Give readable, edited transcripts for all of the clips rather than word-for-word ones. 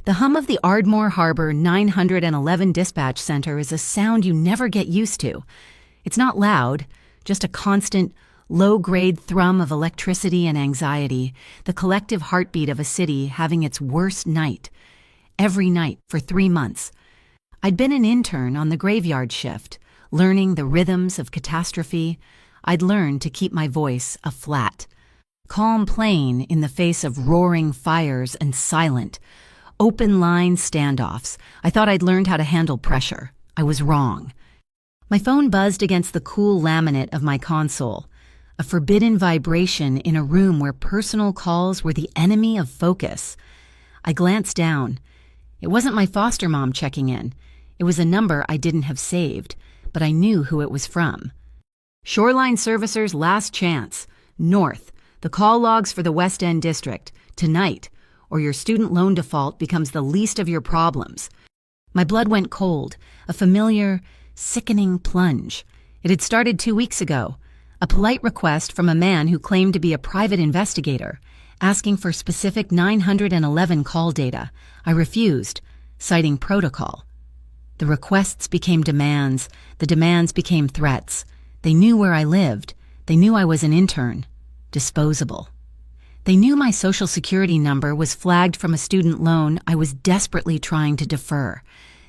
The hum of the Ardmore Harbor 911 dispatch center is a sound you never get used to. It's not loud, just a constant, low-grade thrum of electricity and anxiety, the collective heartbeat of a city having its worst night. Every night for 3 months. I'd been an intern on the graveyard shift, learning the rhythms of catastrophe. I'd learned to keep my voice a flat, calm plane in the face of roaring fires and silent, open-line standoffs. I thought I'd learned how to handle pressure. I was wrong. My phone buzzed against the cool laminate of my console, a forbidden vibration in a room where personal calls were the enemy of focus. I glanced down. It wasn't my foster mom checking in. It was a number I didn't have saved, but I knew who it was from. Shoreline Servicers Last Chance. North. The call logs for the West End District. Tonight, or your student loan default becomes the least of your problems. My blood went cold, a familiar, sickening plunge. It had started 2 weeks ago. A polite request from a man who claimed to be a private investigator, asking for specific 911 call data. I refused, citing protocol. The requests became demands. The demands became threats. They knew where I lived. They knew I was an intern. Disposable. They knew my social security number was flagged from a student loan I was desperately trying to defer.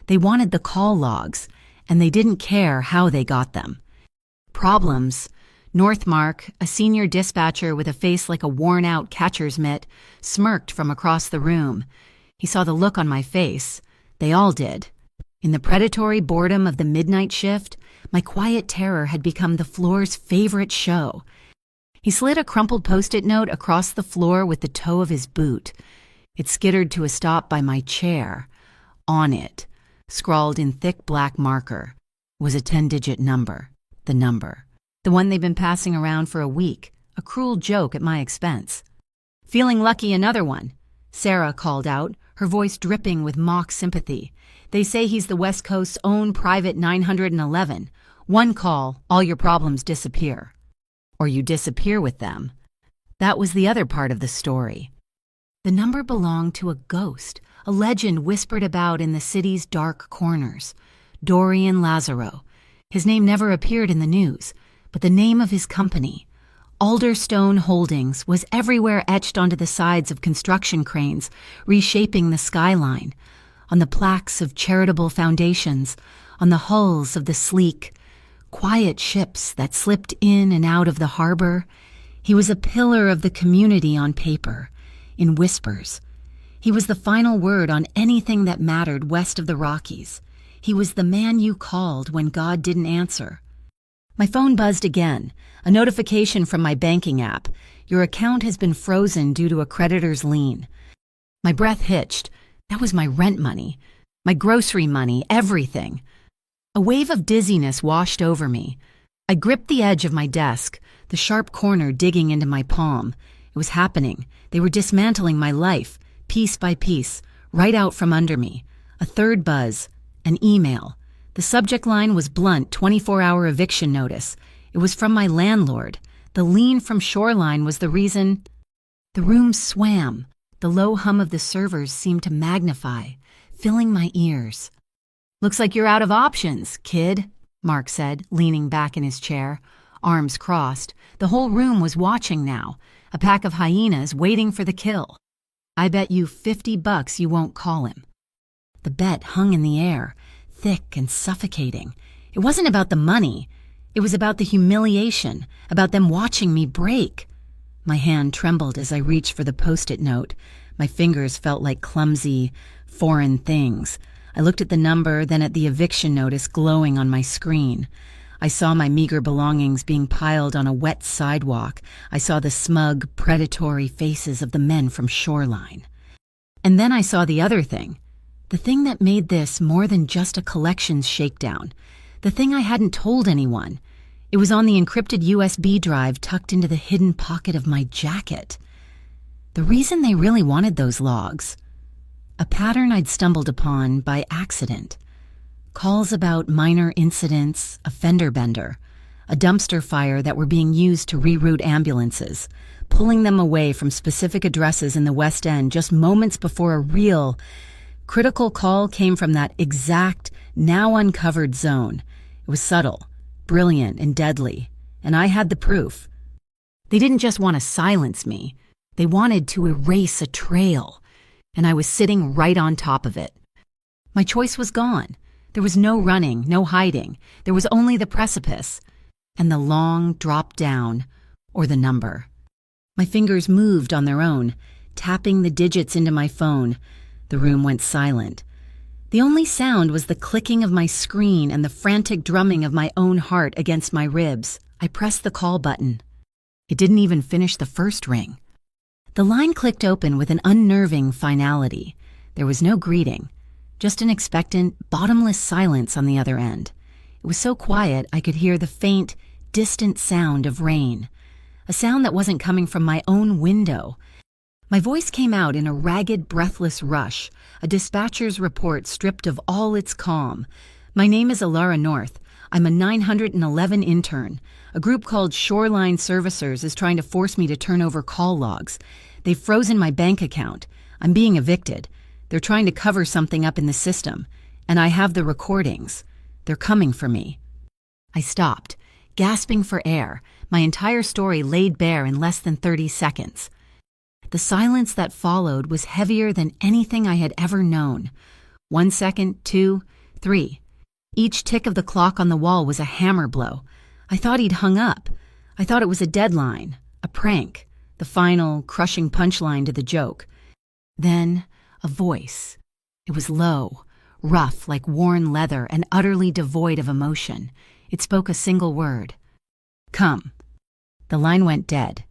They wanted the call logs, and they didn't care how they got them. Problems. Northmark, a senior dispatcher with a face like a worn-out catcher's mitt, smirked from across the room. He saw the look on my face. They all did. In the predatory boredom of the midnight shift, my quiet terror had become the floor's favorite show. He slid a crumpled Post-it note across the floor with the toe of his boot. It skittered to a stop by my chair. On it, scrawled in thick black marker, was a 10-digit number. The number. The one they've been passing around for a week, a cruel joke at my expense. Feeling lucky, another one, Sarah called out, her voice dripping with mock sympathy. They say he's the West Coast's own private 911. One call, all your problems disappear. Or you disappear with them. That was the other part of the story. The number belonged to a ghost, a legend whispered about in the city's dark corners. Dorian Lazaro. His name never appeared in the news, but the name of his company, Alderstone Holdings, was everywhere etched onto the sides of construction cranes, reshaping the skyline, on the plaques of charitable foundations, on the hulls of the sleek, quiet ships that slipped in and out of the harbor. He was a pillar of the community on paper, in whispers. He was the final word on anything that mattered west of the Rockies. He was the man you called when God didn't answer. My phone buzzed again, a notification from my banking app. Your account has been frozen due to a creditor's lien. My breath hitched. That was my rent money, my grocery money, everything. A wave of dizziness washed over me. I gripped the edge of my desk, the sharp corner digging into my palm. It was happening. They were dismantling my life, piece by piece, right out from under me. A third buzz, an email. The subject line was blunt, 24-hour eviction notice. It was from my landlord. The lien from Shoreline was the reason. The room swam. The low hum of the servers seemed to magnify, filling my ears. Looks like you're out of options, kid, Mark said, leaning back in his chair, arms crossed. The whole room was watching now, a pack of hyenas waiting for the kill. I bet you $50 you won't call him. The bet hung in the air, thick and suffocating. It wasn't about the money. It was about the humiliation, about them watching me break. My hand trembled as I reached for the Post-it note. My fingers felt like clumsy, foreign things. I looked at the number, then at the eviction notice glowing on my screen. I saw my meager belongings being piled on a wet sidewalk. I saw the smug, predatory faces of the men from Shoreline. And then I saw the other thing. The thing that made this more than just a collections shakedown. The thing I hadn't told anyone. It was on the encrypted USB drive tucked into the hidden pocket of my jacket. The reason they really wanted those logs. A pattern I'd stumbled upon by accident. Calls about minor incidents, a fender bender, a dumpster fire that were being used to reroute ambulances, pulling them away from specific addresses in the West End just moments before a real, Critical call came from that exact, now uncovered zone. It was subtle, brilliant, and deadly, and I had the proof. They didn't just want to silence me. They wanted to erase a trail, and I was sitting right on top of it. My choice was gone. There was no running, no hiding. There was only the precipice and the long drop down, or the number. My fingers moved on their own, tapping the digits into my phone. The room went silent. The only sound was the clicking of my screen and the frantic drumming of my own heart against my ribs. I pressed the call button. It didn't even finish the first ring. The line clicked open with an unnerving finality. There was no greeting, just an expectant, bottomless silence on the other end. It was so quiet I could hear the faint, distant sound of rain, a sound that wasn't coming from my own window. My voice came out in a ragged, breathless rush, a dispatcher's report stripped of all its calm. My name is Alara North. I'm a 911 intern. A group called Shoreline Servicers is trying to force me to turn over call logs. They've frozen my bank account. I'm being evicted. They're trying to cover something up in the system, and I have the recordings. They're coming for me. I stopped, gasping for air, my entire story laid bare in less than 30 seconds. The silence that followed was heavier than anything I had ever known. 1 second, 2, 3. Each tick of the clock on the wall was a hammer blow. I thought he'd hung up. I thought it was a deadline, a prank, the final, crushing punchline to the joke. Then, a voice. It was low, rough like worn leather, and utterly devoid of emotion. It spoke a single word. Come. The line went dead.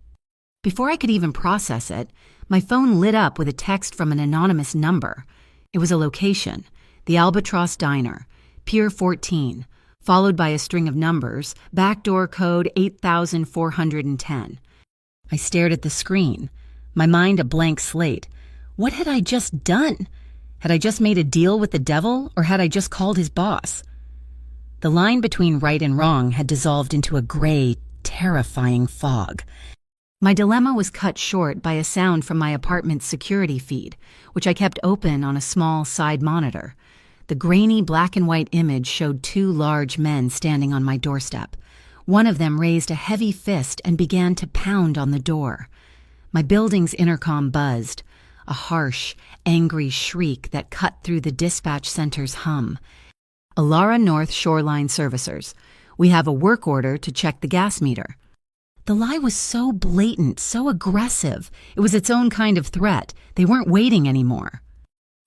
Before I could even process it, my phone lit up with a text from an anonymous number. It was a location, the Albatross Diner, Pier 14, followed by a string of numbers, backdoor code 8410. I stared at the screen, my mind a blank slate. What had I just done? Had I just made a deal with the devil, or had I just called his boss? The line between right and wrong had dissolved into a gray, terrifying fog. My dilemma was cut short by a sound from my apartment's security feed, which I kept open on a small side monitor. The grainy black and white image showed 2 large men standing on my doorstep. One of them raised a heavy fist and began to pound on the door. My building's intercom buzzed, a harsh, angry shriek that cut through the dispatch center's hum. Alara North Shoreline Servicers. We have a work order to check the gas meter. The lie was so blatant, so aggressive. It was its own kind of threat. They weren't waiting anymore.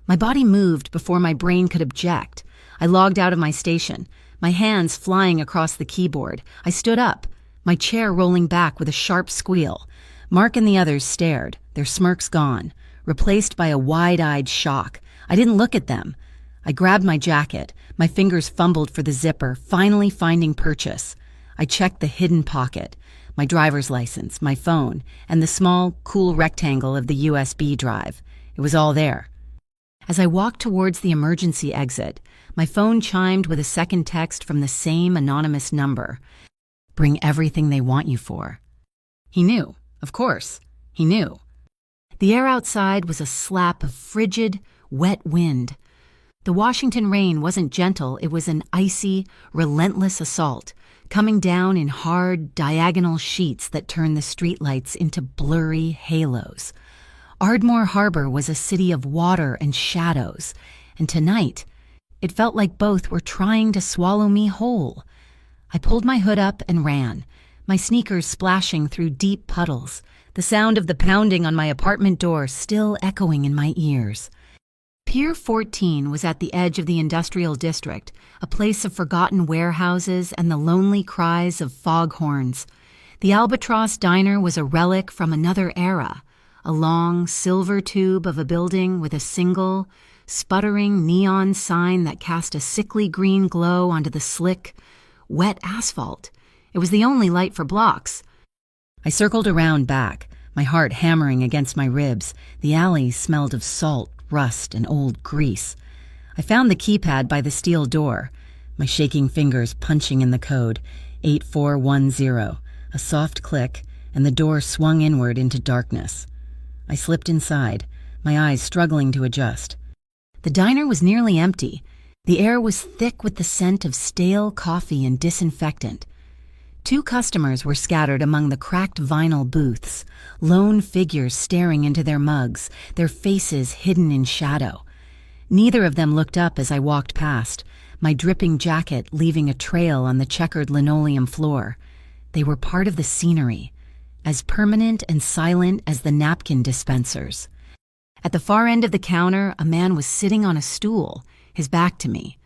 My body moved before my brain could object. I logged out of my station, my hands flying across the keyboard. I stood up, my chair rolling back with a sharp squeal. Mark and the others stared, their smirks gone, replaced by a wide-eyed shock. I didn't look at them. I grabbed my jacket. My fingers fumbled for the zipper, finally finding purchase. I checked the hidden pocket, my driver's license, my phone, and the small, cool rectangle of the USB drive. It was all there. As I walked towards the emergency exit, my phone chimed with a second text from the same anonymous number. Bring everything they want you for. He knew, of course, he knew. The air outside was a slap of frigid, wet wind. The Washington rain wasn't gentle, it was an icy, relentless assault, coming down in hard, diagonal sheets that turned the streetlights into blurry halos. Ardmore Harbor was a city of water and shadows, and tonight, it felt like both were trying to swallow me whole. I pulled my hood up and ran, my sneakers splashing through deep puddles, the sound of the pounding on my apartment door still echoing in my ears. Pier 14 was at the edge of the industrial district, a place of forgotten warehouses and the lonely cries of foghorns. The Albatross Diner was a relic from another era, a long silver tube of a building with a single, sputtering neon sign that cast a sickly green glow onto the slick, wet asphalt. It was the only light for blocks. I circled around back, my heart hammering against my ribs. The alley smelled of salt, rust, and old grease. I found the keypad by the steel door, my shaking fingers punching in the code, 8410. A soft click, and the door swung inward into darkness. I slipped inside, my eyes struggling to adjust. The diner was nearly empty. The air was thick with the scent of stale coffee and disinfectant. 2 customers were scattered among the cracked vinyl booths, lone figures staring into their mugs, their faces hidden in shadow. Neither of them looked up as I walked past, my dripping jacket leaving a trail on the checkered linoleum floor. They were part of the scenery, as permanent and silent as the napkin dispensers. At the far end of the counter, a man was sitting on a stool, his back to me.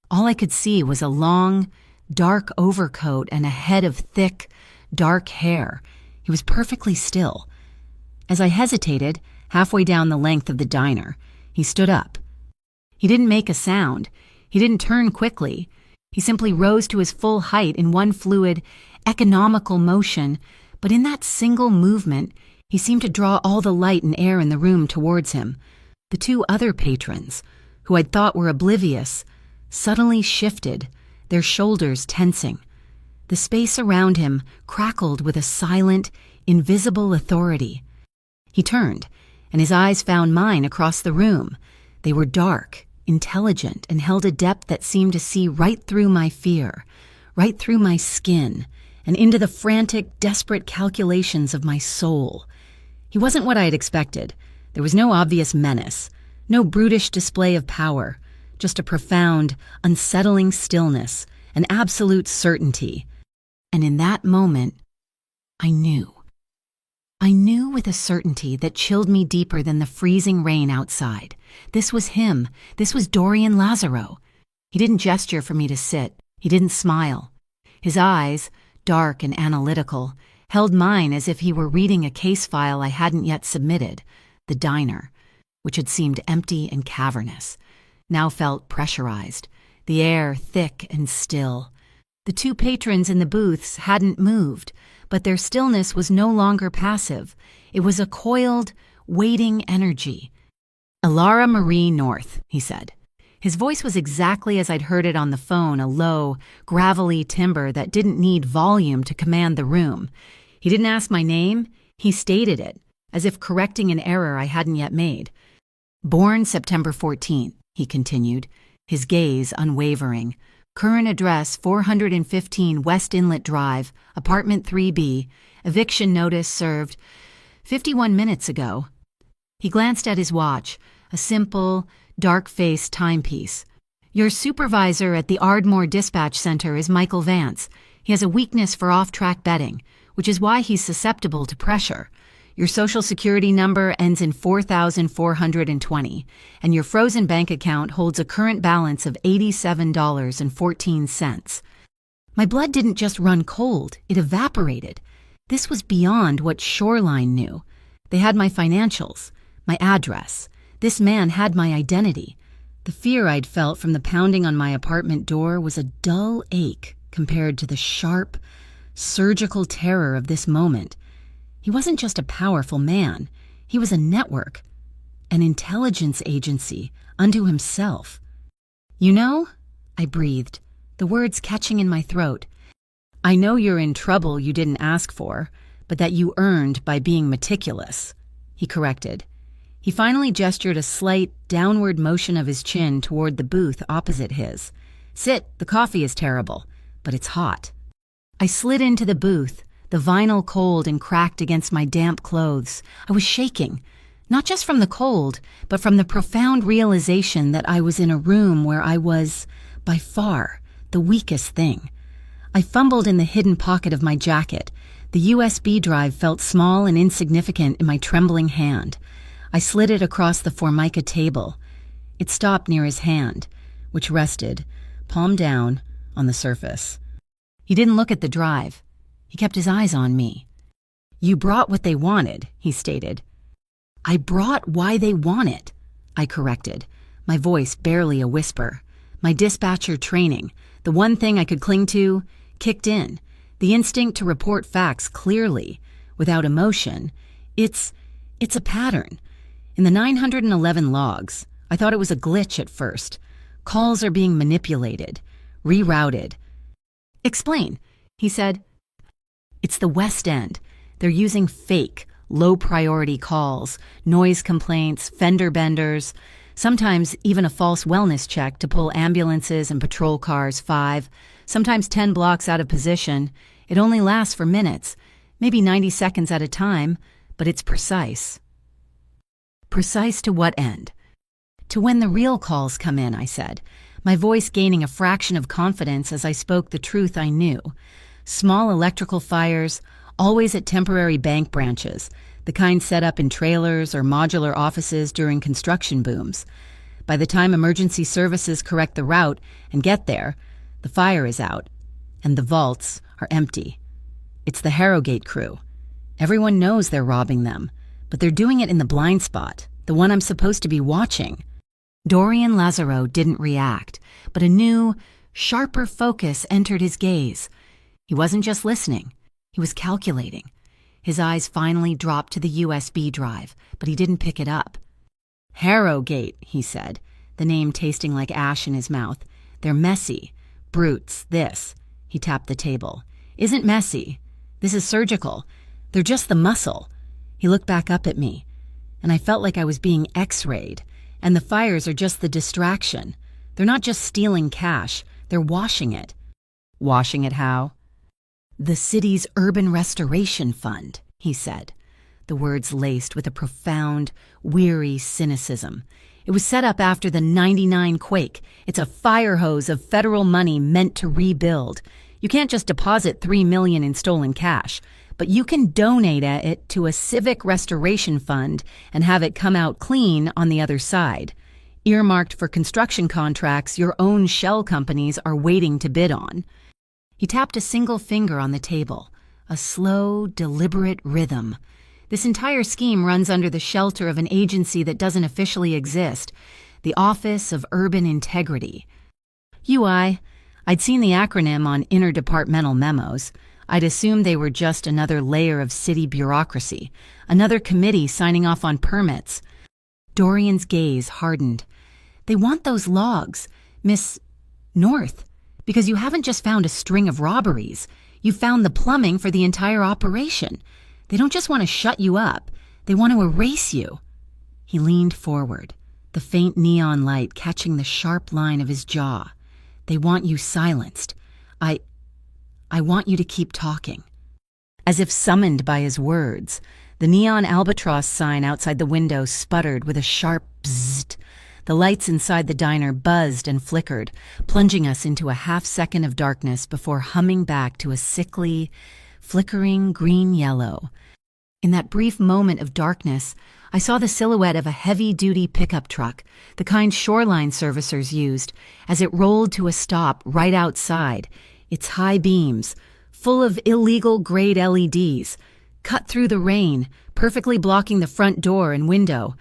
All I could see was a long, dark overcoat and a head of thick, dark hair. He was perfectly still. As I hesitated, halfway down the length of the diner, he stood up. He didn't make a sound. He didn't turn quickly. He simply rose to his full height in one fluid, economical motion, but in that single movement, he seemed to draw all the light and air in the room towards him. The 2 other patrons, who I'd thought were oblivious, suddenly shifted, their shoulders tensing. The space around him crackled with a silent, invisible authority. He turned, and his eyes found mine across the room. They were dark, intelligent, and held a depth that seemed to see right through my fear, right through my skin, and into the frantic, desperate calculations of my soul. He wasn't what I had expected. There was no obvious menace, no brutish display of power, just a profound, unsettling stillness, an absolute certainty. And in that moment, I knew. I knew with a certainty that chilled me deeper than the freezing rain outside. This was him. This was Dorian Lazaro. He didn't gesture for me to sit. He didn't smile. His eyes, dark and analytical, held mine as if he were reading a case file I hadn't yet submitted. The diner, which had seemed empty and cavernous, now felt pressurized, the air thick and still. The 2 patrons in the booths hadn't moved, but their stillness was no longer passive. It was a coiled, waiting energy. "Elara Marie North," he said. His voice was exactly as I'd heard it on the phone, a low, gravelly timbre that didn't need volume to command the room. He didn't ask my name, he stated it, as if correcting an error I hadn't yet made. "Born September 14th, he continued, his gaze unwavering. "Current address 415 West Inlet Drive, apartment 3B, eviction notice served 51 minutes ago." He glanced at his watch, a simple, dark-faced timepiece. "Your supervisor at the Ardmore Dispatch Center is Michael Vance. He has a weakness for off-track betting, which is why he's susceptible to pressure. Your social security number ends in 4,420, and your frozen bank account holds a current balance of $87.14. My blood didn't just run cold, it evaporated. This was beyond what Shoreline knew. They had my financials, my address. This man had my identity. The fear I'd felt from the pounding on my apartment door was a dull ache compared to the sharp, surgical terror of this moment. He wasn't just a powerful man. He was a network, an intelligence agency unto himself. "You know," I breathed, the words catching in my throat, "I know you're in trouble you didn't ask for, but that you earned by being meticulous," he corrected. He finally gestured a slight, downward motion of his chin toward the booth opposite his. "Sit, the coffee is terrible, but it's hot." I slid into the booth, the vinyl cold and cracked against my damp clothes. I was shaking, not just from the cold, but from the profound realization that I was in a room where I was, by far, the weakest thing. I fumbled in the hidden pocket of my jacket. The USB drive felt small and insignificant in my trembling hand. I slid it across the Formica table. It stopped near his hand, which rested, palm down, on the surface. He didn't look at the drive. He kept his eyes on me. "You brought what they wanted," he stated. "I brought why they want it," I corrected, my voice barely a whisper. My dispatcher training, the one thing I could cling to, kicked in. The instinct to report facts clearly, without emotion. It's a pattern. In the 911 logs, I thought it was a glitch at first. Calls are being manipulated, rerouted. "Explain," he said. "It's the West End. They're using fake, low-priority calls, noise complaints, fender benders. Sometimes even a false wellness check to pull ambulances and patrol cars 5, sometimes 10 blocks out of position. It only lasts for minutes, maybe 90 seconds at a time, but it's precise. Precise to what end? To when the real calls come in, I said, my voice gaining a fraction of confidence as I spoke the truth I knew. Small electrical fires, always at temporary bank branches, the kind set up in trailers or modular offices during construction booms. By the time emergency services correct the route and get there, the fire is out, and the vaults are empty. It's the Harrogate crew. Everyone knows they're robbing them, but they're doing it in the blind spot, the one I'm supposed to be watching. Dorian Lazaro didn't react, but a new, sharper focus entered his gaze. He wasn't just listening, he was calculating. His eyes finally dropped to the USB drive, but he didn't pick it up. Harrogate, he said, the name tasting like ash in his mouth. They're messy. Brutes, this. He tapped the table. Isn't messy. This is surgical. They're just the muscle. He looked back up at me, and I felt like I was being x-rayed, and the fires are just the distraction. They're not just stealing cash, they're washing it. Washing it how? The city's urban restoration fund, he said, the words laced with a profound, weary cynicism. It was set up after the '99 quake. It's a fire hose of federal money meant to rebuild. You can't just deposit $3 million in stolen cash, but you can donate it to a civic restoration fund and have it come out clean on the other side, earmarked for construction contracts your own shell companies are waiting to bid on. He tapped a single finger on the table, a slow, deliberate rhythm. This entire scheme runs under the shelter of an agency that doesn't officially exist, the Office of Urban Integrity. UI. I'd seen the acronym on interdepartmental memos. I'd assumed they were just another layer of city bureaucracy, another committee signing off on permits. Dorian's gaze hardened. They want those logs, Miss North, because you haven't just found a string of robberies. You found the plumbing for the entire operation. They don't just want to shut you up. They want to erase you. He leaned forward, the faint neon light catching the sharp line of his jaw. They want you silenced. I want you to keep talking. As if summoned by his words, the neon albatross sign outside the window sputtered with a sharp bzzzt. The lights inside the diner buzzed and flickered, plunging us into a half-second of darkness before humming back to a sickly, flickering green-yellow. In that brief moment of darkness, I saw the silhouette of a heavy-duty pickup truck, the kind shoreline servicers used, as it rolled to a stop right outside, its high beams, full of illegal grade LEDs, cut through the rain, perfectly blocking the front door and window.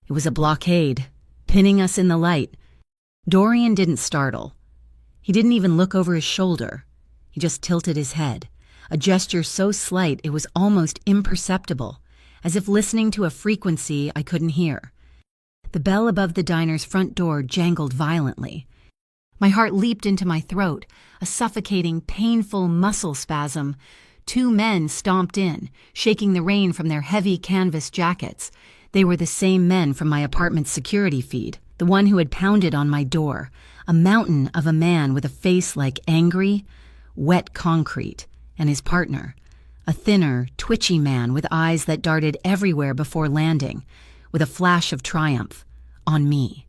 It was a blockade, pinning us in the light. Dorian didn't startle. He didn't even look over his shoulder. He just tilted his head, a gesture so slight it was almost imperceptible, as if listening to a frequency I couldn't hear. The bell above the diner's front door jangled violently. My heart leaped into my throat, a suffocating, painful muscle spasm. 2 men stomped in, shaking the rain from their heavy canvas jackets. They were the same men from my apartment's security feed, the one who had pounded on my door, a mountain of a man with a face like angry, wet concrete, and his partner, a thinner, twitchy man with eyes that darted everywhere before landing, with a flash of triumph, on me.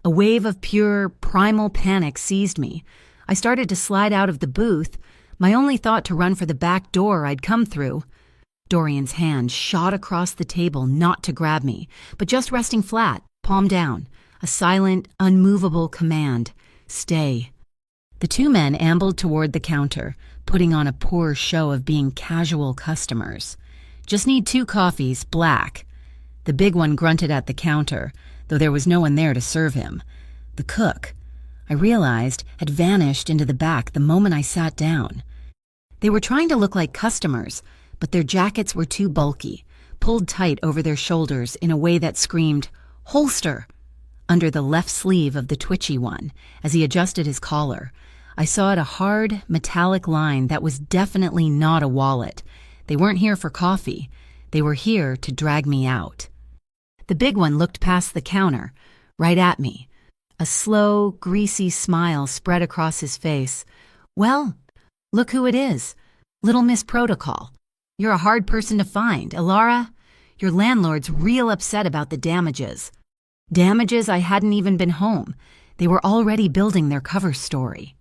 A wave of pure, primal panic seized me. I started to slide out of the booth, my only thought to run for the back door I'd come through. Dorian's hand shot across the table, not to grab me, but just resting flat, palm down, a silent, unmovable command. Stay. The 2 men ambled toward the counter, putting on a poor show of being casual customers. Just need 2 coffees, black. The big one grunted at the counter, though there was no one there to serve him. The cook, I realized, had vanished into the back the moment I sat down. They were trying to look like customers, but their jackets were too bulky, pulled tight over their shoulders in a way that screamed, "Holster!" under the left sleeve of the twitchy one, as he adjusted his collar. I saw it a hard, metallic line that was definitely not a wallet. They weren't here for coffee. They were here to drag me out. The big one looked past the counter, right at me. A slow, greasy smile spread across his face. "Well, look who it is. Little Miss Protocol. You're a hard person to find, Elara. Your landlord's real upset about the damages." Damages I hadn't even been home. They were already building their cover story.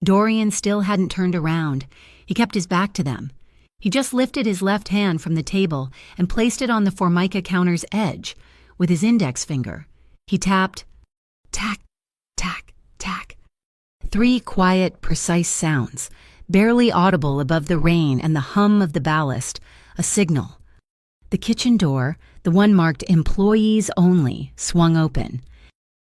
Dorian still hadn't turned around. He kept his back to them. He just lifted his left hand from the table and placed it on the Formica counter's edge. With his index finger, he tapped, tack, tack, tack. 3 quiet, precise sounds, barely audible above the rain and the hum of the ballast, a signal. The kitchen door, the one marked Employees Only, swung open.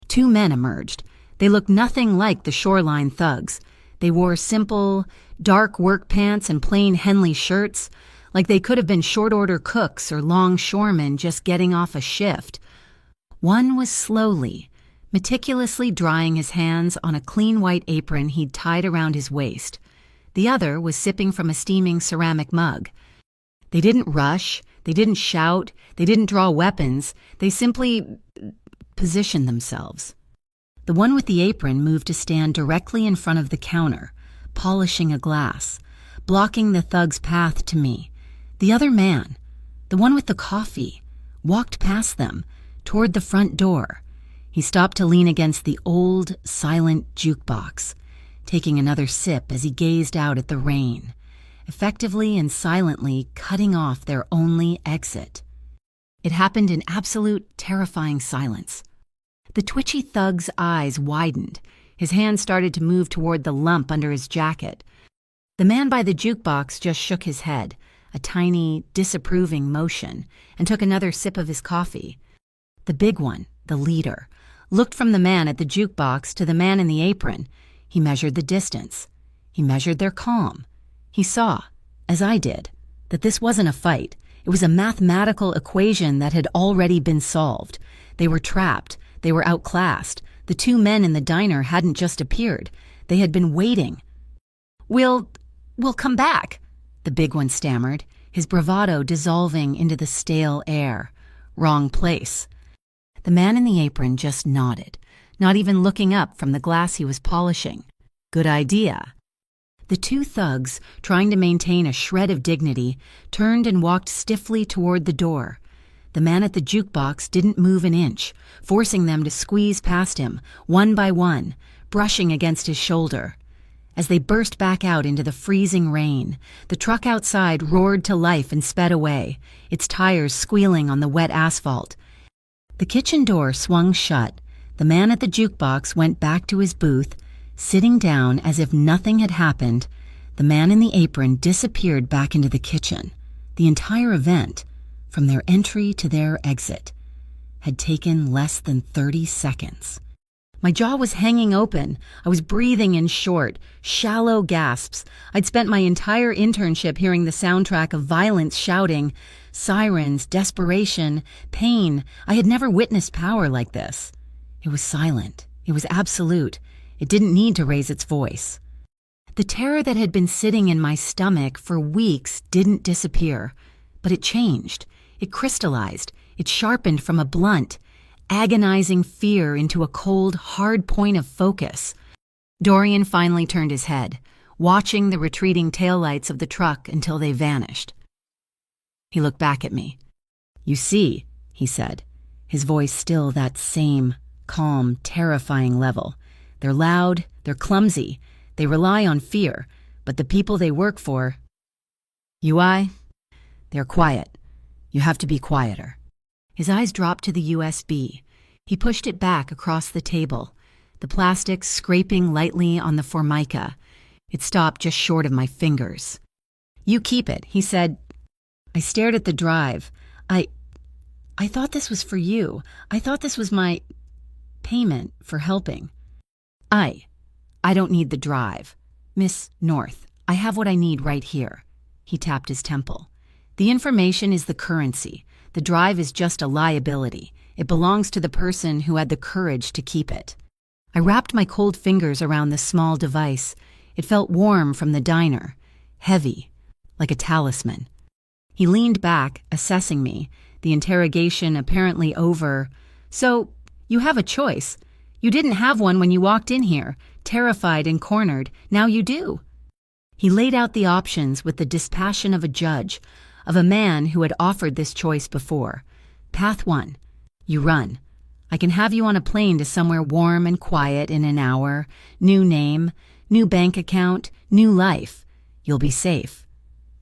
2 men emerged. They looked nothing like the shoreline thugs. They wore simple, dark work pants and plain Henley shirts, like they could have been short-order cooks or longshoremen just getting off a shift. One was slowly, meticulously drying his hands on a clean white apron he'd tied around his waist. The other was sipping from a steaming ceramic mug. They didn't rush, they didn't shout, they didn't draw weapons, they simply positioned themselves. The one with the apron moved to stand directly in front of the counter, polishing a glass, blocking the thug's path to me. The other man, the one with the coffee, walked past them, toward the front door. He stopped to lean against the old, silent jukebox, taking another sip as he gazed out at the rain, effectively and silently cutting off their only exit. It happened in absolute, terrifying silence. The twitchy thug's eyes widened. His hand started to move toward the lump under his jacket. The man by the jukebox just shook his head, a tiny, disapproving motion, and took another sip of his coffee. The big one, the leader, looked from the man at the jukebox to the man in the apron. He measured the distance. He measured their calm. He saw, as I did, that this wasn't a fight. It was a mathematical equation that had already been solved. They were trapped. They were outclassed. The 2 men in the diner hadn't just appeared. They had been waiting. We'll come back," the big one stammered, his bravado dissolving into the stale air. Wrong place. The man in the apron just nodded, not even looking up from the glass he was polishing. Good idea. The 2 thugs, trying to maintain a shred of dignity, turned and walked stiffly toward the door. The man at the jukebox didn't move an inch, forcing them to squeeze past him, one by one, brushing against his shoulder. As they burst back out into the freezing rain, the truck outside roared to life and sped away, its tires squealing on the wet asphalt. The kitchen door swung shut. The man at the jukebox went back to his booth, sitting down as if nothing had happened. The man in the apron disappeared back into the kitchen. The entire event, from their entry to their exit, had taken less than 30 seconds. My jaw was hanging open. I was breathing in short, shallow gasps. I'd spent my entire internship hearing the soundtrack of violence, shouting, sirens, desperation, pain. I had never witnessed power like this. It was silent. It was absolute. It didn't need to raise its voice. The terror that had been sitting in my stomach for weeks didn't disappear, but it changed. It crystallized. It sharpened from a blunt, agonizing fear into a cold, hard point of focus. Dorian finally turned his head, watching the retreating taillights of the truck until they vanished. He looked back at me. "You see," he said, his voice still that same calm, terrifying level. "They're loud, they're clumsy, they rely on fear, but the people they work for, they're quiet. You have to be quieter." His eyes dropped to the USB. He pushed it back across the table, the plastic scraping lightly on the Formica. It stopped just short of my fingers. "You keep it," he said. I stared at the drive. I thought this was for you. I thought this was my payment for helping. I don't need the drive. Miss North, I have what I need right here. He tapped his temple. The information is the currency. The drive is just a liability. It belongs to the person who had the courage to keep it. I wrapped my cold fingers around the small device. It felt warm from the diner, heavy, like a talisman. He leaned back, assessing me, the interrogation apparently over. "So, You have a choice. You didn't have one when you walked in here, terrified and cornered. Now you do." He laid out the options with the dispassion of a judge, of a man who had offered this choice before. Path 1. You run. I can have you on a plane to somewhere warm and quiet in an hour. New name, new bank account, new life. You'll be safe.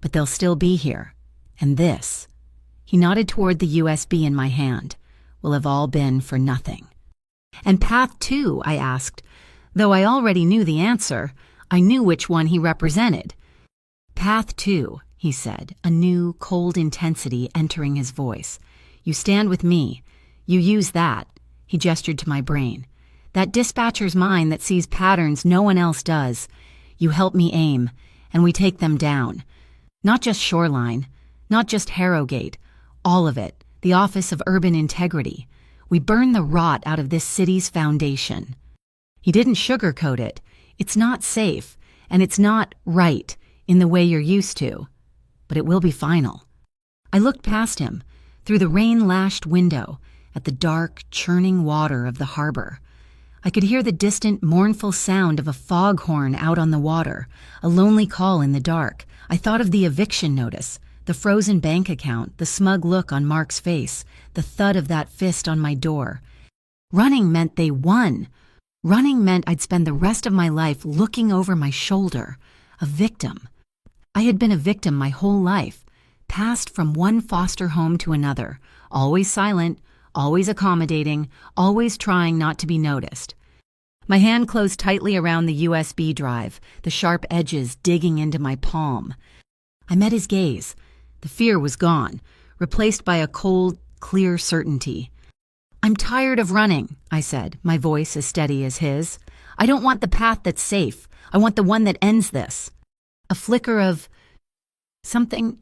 But they'll still be here. And this, he nodded toward the USB in my hand, will have all been for nothing. And path 2, I asked. Though I already knew the answer, I knew which one he represented. Path 2, he said, a new, cold intensity entering his voice. You stand with me. You use that. He gestured to my brain. That dispatcher's mind that sees patterns no one else does. You help me aim, and we take them down. Not just Shoreline, not just Harrogate, all of it, the Office of Urban Integrity. We burn the rot out of this city's foundation. He didn't sugarcoat it. It's not safe, and it's not right in the way you're used to. But it will be final. I looked past him, through the rain-lashed window, at the dark, churning water of the harbor. I could hear the distant, mournful sound of a foghorn out on the water, a lonely call in the dark. I thought of the eviction notice, the frozen bank account, the smug look on Mark's face, the thud of that fist on my door. Running meant they won. Running meant I'd spend the rest of my life looking over my shoulder, a victim. I had been a victim my whole life, passed from one foster home to another, always silent, always accommodating, always trying not to be noticed. My hand closed tightly around the USB drive, the sharp edges digging into my palm. I met his gaze. The fear was gone, replaced by a cold, clear certainty. "I'm tired of running," I said, my voice as steady as his. "I don't want the path that's safe. I want the one that ends this." A flicker of something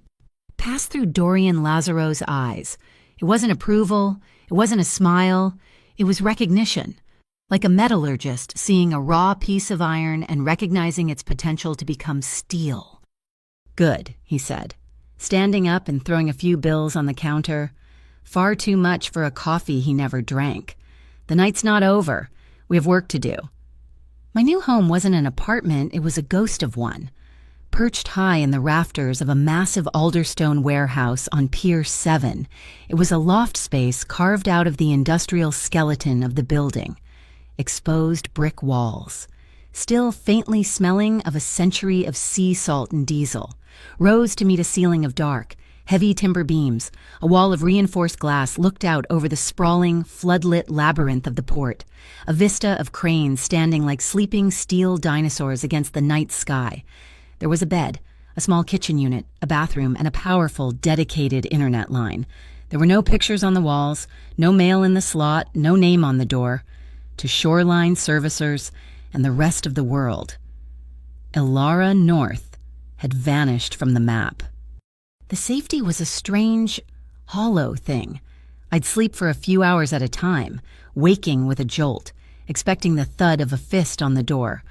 passed through Dorian Lazaro's eyes. It wasn't approval. It wasn't a smile. It was recognition. Like a metallurgist seeing a raw piece of iron and recognizing its potential to become steel. "Good," he said, standing up and throwing a few bills on the counter. Far too much for a coffee he never drank. "The night's not over. We have work to do." My new home wasn't an apartment, it was a ghost of one. Perched high in the rafters of a massive alderstone warehouse on Pier 7, it was a loft space carved out of the industrial skeleton of the building. Exposed brick walls, still faintly smelling of a century of sea salt and diesel, rose to meet a ceiling of dark, heavy timber beams. A wall of reinforced glass looked out over the sprawling, floodlit labyrinth of the port, a vista of cranes standing like sleeping steel dinosaurs against the night sky. There was a bed, a small kitchen unit, a bathroom, and a powerful, dedicated internet line. There were no pictures on the walls, no mail in the slot, no name on the door. To Shoreline servicers and the rest of the world. Ilara North had vanished from the map. The safety was a strange, hollow thing. I'd sleep for a few hours at a time, waking with a jolt, expecting the thud of a fist on the door,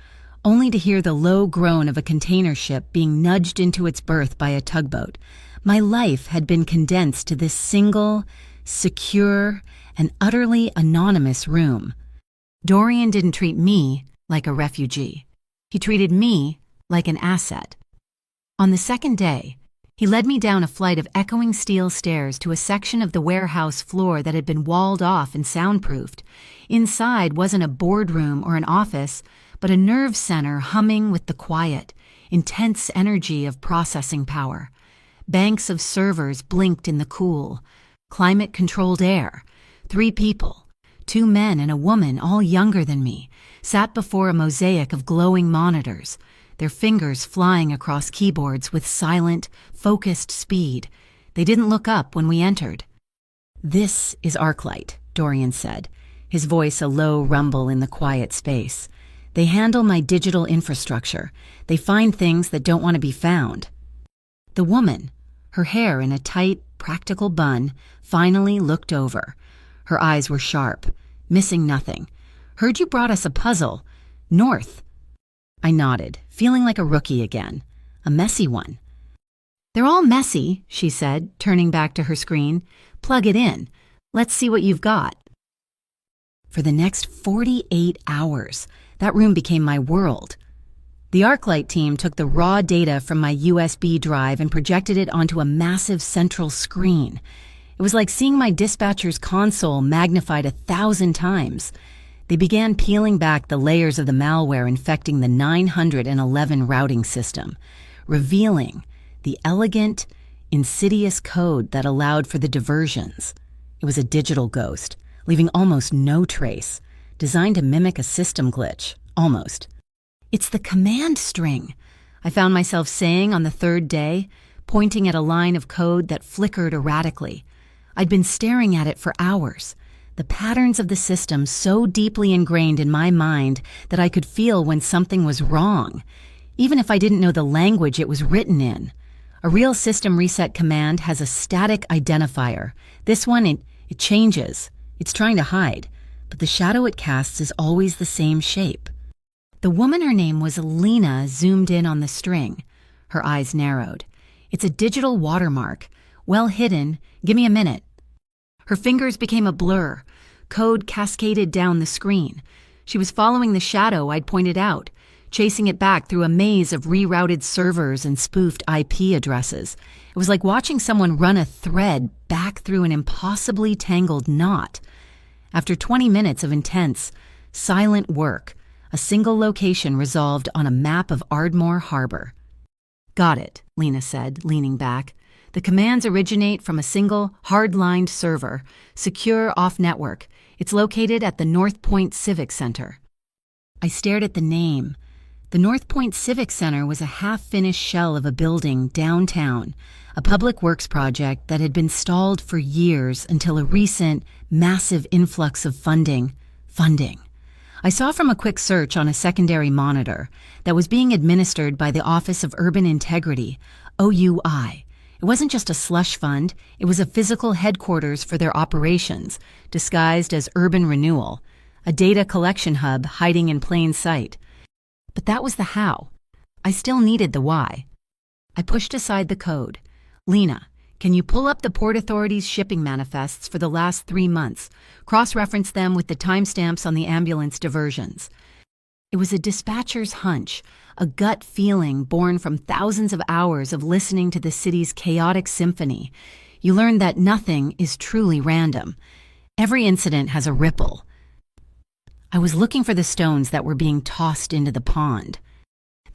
only to hear the low groan of a container ship being nudged into its berth by a tugboat. My life had been condensed to this single, secure, and utterly anonymous room. Dorian didn't treat me like a refugee. He treated me like an asset. On the second day, he led me down a flight of echoing steel stairs to a section of the warehouse floor that had been walled off and soundproofed. Inside wasn't a boardroom or an office, but a nerve center humming with the quiet, intense energy of processing power. Banks of servers blinked in the cool, climate-controlled air. 3 people, 2 men and a woman, all younger than me, sat before a mosaic of glowing monitors, their fingers flying across keyboards with silent, focused speed. They didn't look up when we entered. "This is Arclight," Dorian said, his voice a low rumble in the quiet space. "They handle my digital infrastructure. They find things that don't want to be found." The woman, her hair in a tight, practical bun, finally looked over. Her eyes were sharp, missing nothing. "Heard you brought us a puzzle. North." I nodded, feeling like a rookie again. A messy one. "They're all messy," she said, turning back to her screen. "Plug it in. Let's see what you've got." For the next 48 hours, that room became my world. The ArcLight team took the raw data from my USB drive and projected it onto a massive central screen. It was like seeing my dispatcher's console magnified 1,000 times. They began peeling back the layers of the malware infecting the 911 routing system, revealing the elegant, insidious code that allowed for the diversions. It was a digital ghost, leaving almost no trace, designed to mimic a system glitch, almost. "It's the command string," I found myself saying on the third day, pointing at a line of code that flickered erratically. I'd been staring at it for hours, the patterns of the system so deeply ingrained in my mind that I could feel when something was wrong, even if I didn't know the language it was written in. A real system reset command has a static identifier. This one, it changes. It's trying to hide, but the shadow it casts is always the same shape. The woman, her name was Lena, zoomed in on the string. Her eyes narrowed. "It's a digital watermark. Well hidden. Give me a minute." Her fingers became a blur. Code cascaded down the screen. She was following the shadow I'd pointed out, chasing it back through a maze of rerouted servers and spoofed IP addresses. It was like watching someone run a thread back through an impossibly tangled knot. After 20 minutes of intense, silent work, a single location resolved on a map of Ardmore Harbor. "Got it," Lena said, leaning back. "The commands originate from a single, hard-lined server, secure off-network. It's located at the North Point Civic Center." I stared at the name. The North Point Civic Center was a half-finished shell of a building downtown, a public works project that had been stalled for years until a recent, massive influx of funding. I saw from a quick search on a secondary monitor that was being administered by the Office of Urban Integrity, OUI. It wasn't just a slush fund, it was a physical headquarters for their operations, disguised as urban renewal, a data collection hub hiding in plain sight. But that was the how. I still needed the why. I pushed aside the code. "Lena, can you pull up the Port Authority's shipping manifests for the last 3 months? Cross-reference them with the timestamps on the ambulance diversions." It was a dispatcher's hunch, a gut feeling born from thousands of hours of listening to the city's chaotic symphony. You learn that nothing is truly random. Every incident has a ripple. I was looking for the stones that were being tossed into the pond.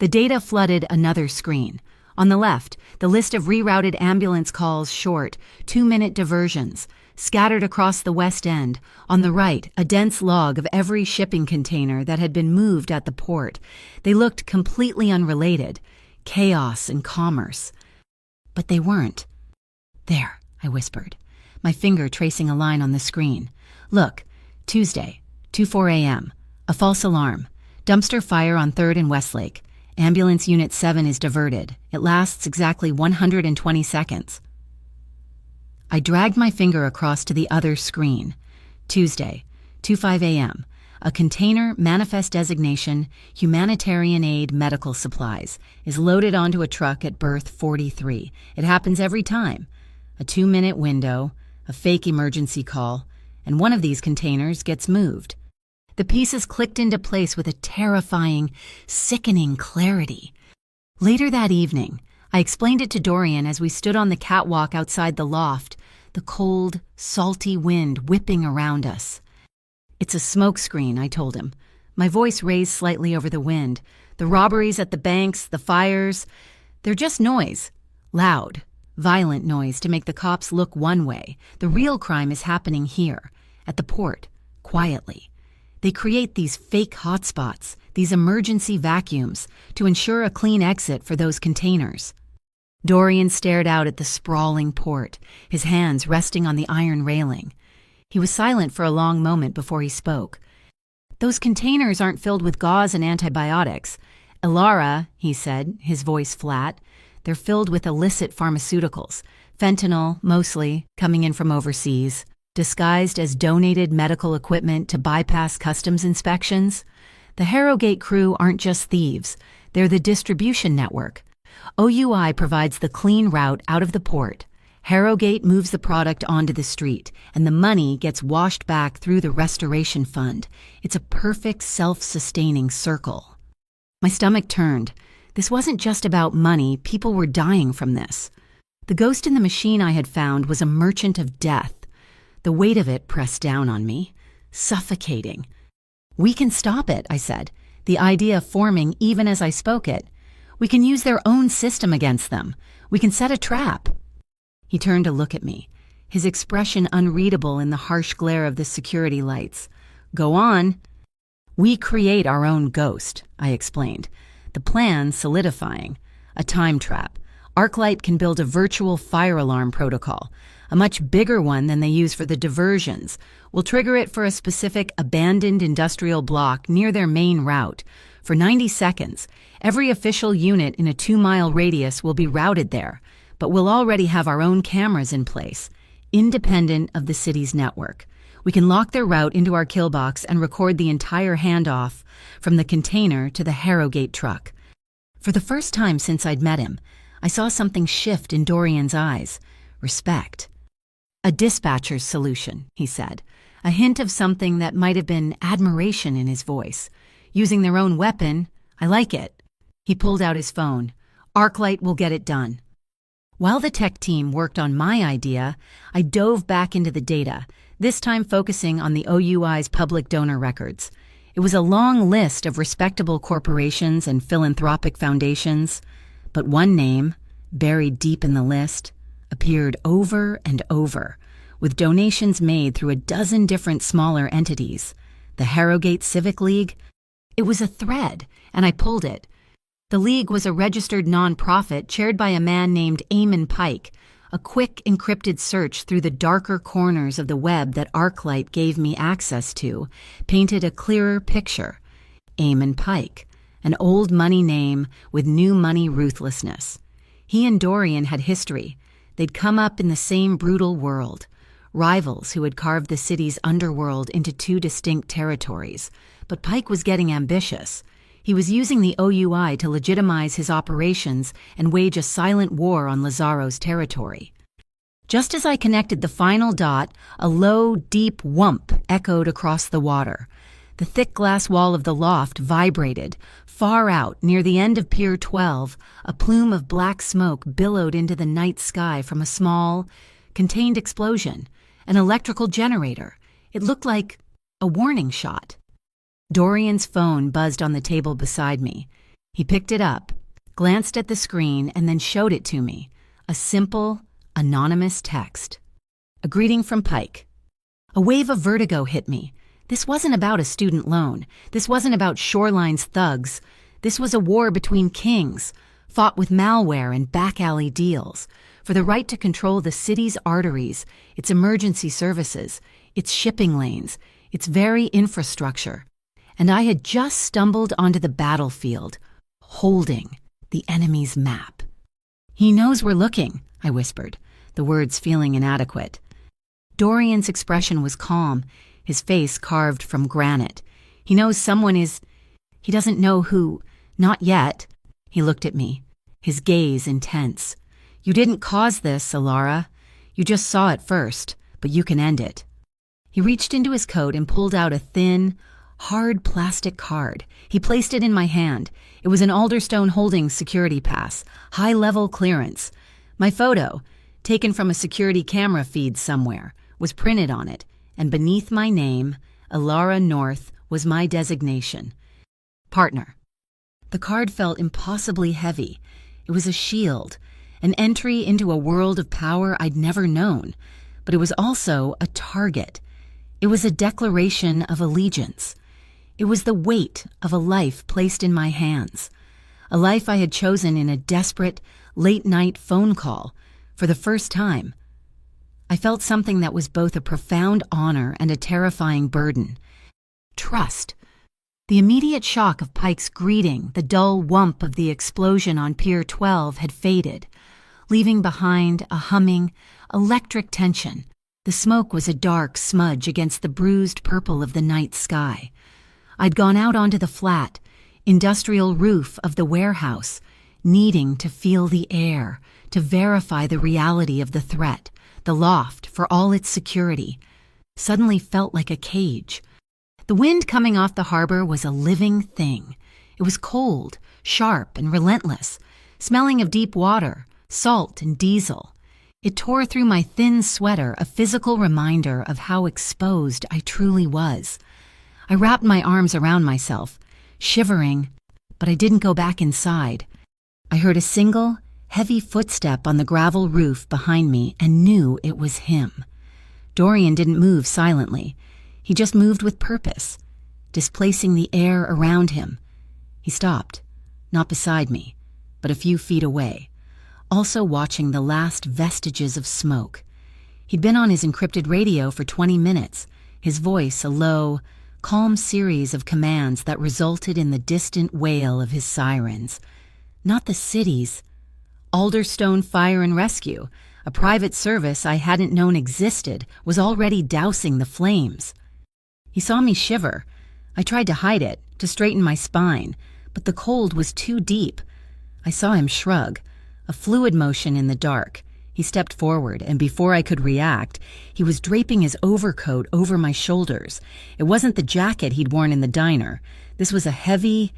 The data flooded another screen. On the left, the list of rerouted ambulance calls short, 2-minute diversions, scattered across the West End. On the right, a dense log of every shipping container that had been moved at the port. They looked completely unrelated, chaos and commerce. But they weren't. "There," I whispered, my finger tracing a line on the screen. "Look, Tuesday, 2:04 a.m., a false alarm, dumpster fire on 3rd and Westlake. Ambulance Unit 7 is diverted. It lasts exactly 120 seconds. I dragged my finger across to the other screen. Tuesday, 2:05 a.m., a container, manifest designation, humanitarian aid medical supplies, is loaded onto a truck at berth 43. It happens every time. A 2-minute window, a fake emergency call, and one of these containers gets moved. The pieces clicked into place with a terrifying, sickening clarity. Later that evening, I explained it to Dorian as we stood on the catwalk outside the loft, the cold, salty wind whipping around us. "It's a smokescreen," I told him. My voice raised slightly over the wind. "The robberies at the banks, the fires, they're just noise. Loud, violent noise to make the cops look one way. The real crime is happening here, at the port, quietly. They create these fake hotspots, these emergency vacuums, to ensure a clean exit for those containers." Dorian stared out at the sprawling port, his hands resting on the iron railing. He was silent for a long moment before he spoke. "Those containers aren't filled with gauze and antibiotics. Elara," he said, his voice flat, "they're filled with illicit pharmaceuticals, fentanyl, mostly, coming in from overseas, disguised as donated medical equipment to bypass customs inspections. The Harrogate crew aren't just thieves, they're the distribution network. OUI provides the clean route out of the port. Harrogate moves the product onto the street, and the money gets washed back through the restoration fund. It's a perfect self-sustaining circle. My stomach turned. This wasn't just about money, people were dying from this. The ghost in the machine I had found was a merchant of death. The weight of it pressed down on me, suffocating. "We can stop it," I said, the idea forming even as I spoke it. "We can use their own system against them. We can set a trap." He turned to look at me, his expression unreadable in the harsh glare of the security lights. "Go on." "We create our own ghost," I explained, the plan solidifying. "A time trap. Arclight can build a virtual fire alarm protocol, a much bigger one than they use for the diversions. We'll trigger it for a specific abandoned industrial block near their main route. For 90 seconds, every official unit in a 2-mile radius will be routed there, but we'll already have our own cameras in place, independent of the city's network. We can lock their route into our kill box and record the entire handoff from the container to the Harrogate truck." For the first time since I'd met him, I saw something shift in Dorian's eyes. Respect. "A dispatcher's solution," he said, a hint of something that might have been admiration in his voice. "Using their own weapon, I like it." He pulled out his phone. "Arclight will get it done." While the tech team worked on my idea, I dove back into the data, this time focusing on the OUI's public donor records. It was a long list of respectable corporations and philanthropic foundations, but one name, buried deep in the list, appeared over and over, with donations made through a dozen different smaller entities. The Harrogate Civic League? It was a thread, and I pulled it. The League was a registered nonprofit chaired by a man named Eamon Pike. A quick encrypted search through the darker corners of the web that Arclight gave me access to painted a clearer picture. Eamon Pike, an old money name with new money ruthlessness. He and Dorian had history. They'd come up in the same brutal world. Rivals who had carved the city's underworld into 2 distinct territories. But Pike was getting ambitious. He was using the OUI to legitimize his operations and wage a silent war on Lazzaro's territory. Just as I connected the final dot, a low, deep whump echoed across the water. The thick glass wall of the loft vibrated. Far out, near the end of Pier 12, a plume of black smoke billowed into the night sky from a small, contained explosion, an electrical generator. It looked like a warning shot. Dorian's phone buzzed on the table beside me. He picked it up, glanced at the screen, and then showed it to me. A simple, anonymous text. A greeting from Pike. A wave of vertigo hit me. This wasn't about a student loan. This wasn't about Shoreline's thugs. This was a war between kings, fought with malware and back-alley deals, for the right to control the city's arteries, its emergency services, its shipping lanes, its very infrastructure. And I had just stumbled onto the battlefield, holding the enemy's map. "He knows we're looking," I whispered, the words feeling inadequate. Dorian's expression was calm, his face carved from granite. "He knows someone is... He doesn't know who. Not yet." He looked at me, his gaze intense. "You didn't cause this, Alara. You just saw it first, but you can end it." He reached into his coat and pulled out a thin, hard plastic card. He placed it in my hand. It was an Alderstone Holdings security pass, high-level clearance. My photo, taken from a security camera feed somewhere, was printed on it, and beneath my name, Alara North, was my designation. Partner. The card felt impossibly heavy. It was a shield, an entry into a world of power I'd never known, but it was also a target. It was a declaration of allegiance. It was the weight of a life placed in my hands, a life I had chosen in a desperate, late-night phone call for the first time. I felt something that was both a profound honor and a terrifying burden. Trust. The immediate shock of Pike's greeting, the dull whump of the explosion on Pier 12 had faded, leaving behind a humming, electric tension. The smoke was a dark smudge against the bruised purple of the night sky. I'd gone out onto the flat, industrial roof of the warehouse, needing to feel the air, to verify the reality of the threat. The loft, for all its security, suddenly felt like a cage. The wind coming off the harbor was a living thing. It was cold, sharp, and relentless, smelling of deep water, salt, and diesel. It tore through my thin sweater, a physical reminder of how exposed I truly was. I wrapped my arms around myself, shivering, but I didn't go back inside. I heard a single, heavy footstep on the gravel roof behind me and knew it was him. Dorian didn't move silently. He just moved with purpose, displacing the air around him. He stopped, not beside me, but a few feet away, also watching the last vestiges of smoke. He'd been on his encrypted radio for 20 minutes, his voice a low, calm series of commands that resulted in the distant wail of his sirens. Not the city's. Alderstone Fire and Rescue, a private service I hadn't known existed, was already dousing the flames. He saw me shiver. I tried to hide it, to straighten my spine, but the cold was too deep. I saw him shrug, a fluid motion in the dark. He stepped forward, and before I could react, he was draping his overcoat over my shoulders. It wasn't the jacket he'd worn in the diner. This was a heavy,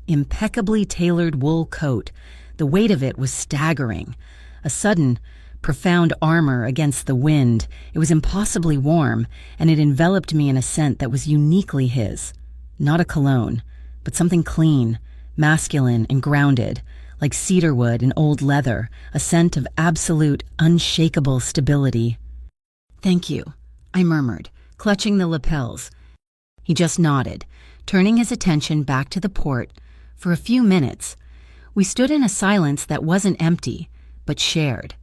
impeccably tailored wool coat. The weight of it was staggering. A sudden, profound armor against the wind. It was impossibly warm, and it enveloped me in a scent that was uniquely his. Not a cologne, but something clean, masculine, and grounded, like cedarwood and old leather, a scent of absolute, unshakable stability. "Thank you," I murmured, clutching the lapels. He just nodded, turning his attention back to the port. For a few minutes, we stood in a silence that wasn't empty, but shared.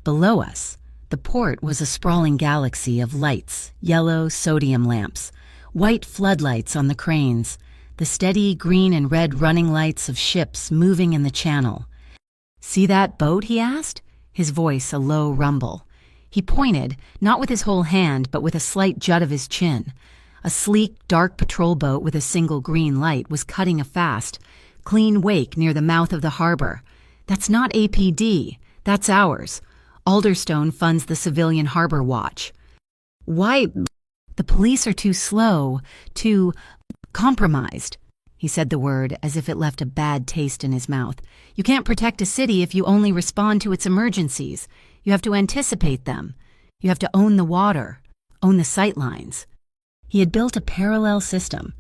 Below us, the port was a sprawling galaxy of lights, yellow sodium lamps, white floodlights on the cranes, the steady green and red running lights of ships moving in the channel. "See that boat?" he asked, his voice a low rumble. He pointed, not with his whole hand, but with a slight jut of his chin. A sleek, dark patrol boat with a single green light was cutting a fast, clean wake near the mouth of the harbor. "That's not APD. That's ours. Alderstone funds the civilian harbor watch." "Why? The police are too slow, too compromised." He said the word as if it left a bad taste in his mouth. "You can't protect a city if you only respond to its emergencies. You have to anticipate them. You have to own the water, own the sightlines." He had built a parallel system,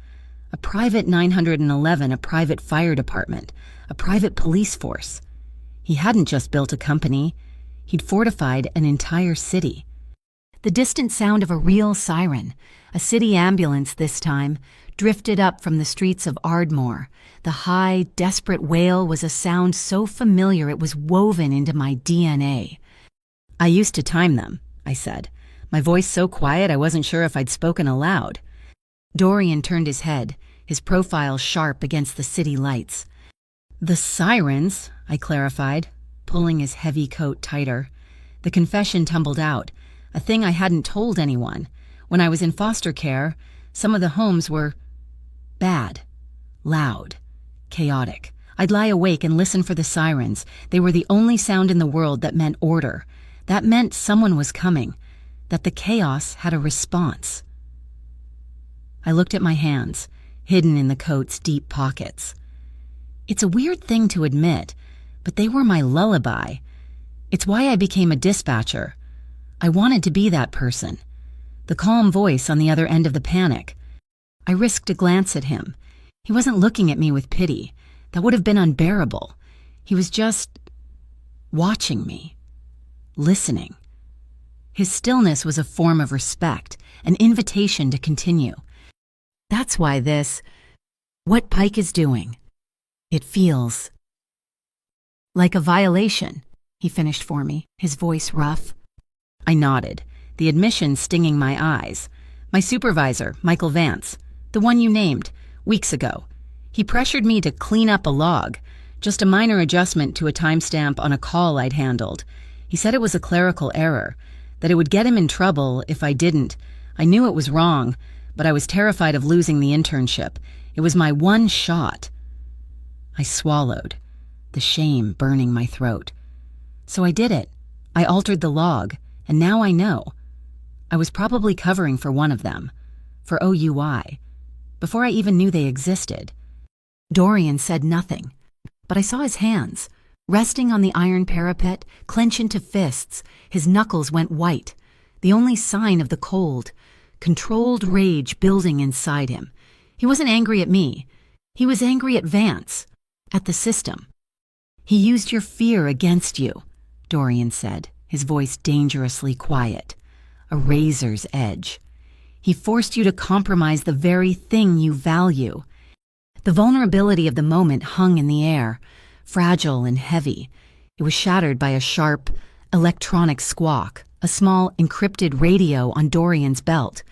a private 911, a private fire department, a private police force. He hadn't just built a company. He'd fortified an entire city. The distant sound of a real siren, a city ambulance this time, drifted up from the streets of Ardmore. The high, desperate wail was a sound so familiar it was woven into my DNA. "I used to time them," I said, my voice so quiet I wasn't sure if I'd spoken aloud. Dorian turned his head, his profile sharp against the city lights. "The sirens," I clarified, pulling his heavy coat tighter. The confession tumbled out, a thing I hadn't told anyone. When I was in foster care, some of the homes were bad, loud, chaotic. I'd lie awake and listen for the sirens. They were the only sound in the world that meant order. That meant someone was coming, that the chaos had a response. I looked at my hands, hidden in the coat's deep pockets. It's a weird thing to admit, but they were my lullaby. It's why I became a dispatcher. I wanted to be that person, the calm voice on the other end of the panic. I risked a glance at him. He wasn't looking at me with pity. That would have been unbearable. He was just watching me, listening. His stillness was a form of respect, an invitation to continue. That's why what Pike is doing, it feels like a violation, he finished for me, his voice rough. I nodded, the admission stinging my eyes. My supervisor, Michael Vance, the one you named, weeks ago. He pressured me to clean up a log, just a minor adjustment to a timestamp on a call I'd handled. He said it was a clerical error, that it would get him in trouble if I didn't. I knew it was wrong, but I was terrified of losing the internship. It was my one shot. I swallowed. the shame burning my throat. So I did it. I altered the log, and now I know. I was probably covering for one of them, for OUI, before I even knew they existed. Dorian said nothing, but I saw his hands, resting on the iron parapet, clench into fists. His knuckles went white, the only sign of the cold, controlled rage building inside him. He wasn't angry at me. He was angry at Vance, at the system. "He used your fear against you," Dorian said, his voice dangerously quiet, a razor's edge. "He forced you to compromise the very thing you value." The vulnerability of the moment hung in the air, fragile and heavy. It was shattered by a sharp, electronic squawk, a small, encrypted radio on Dorian's belt.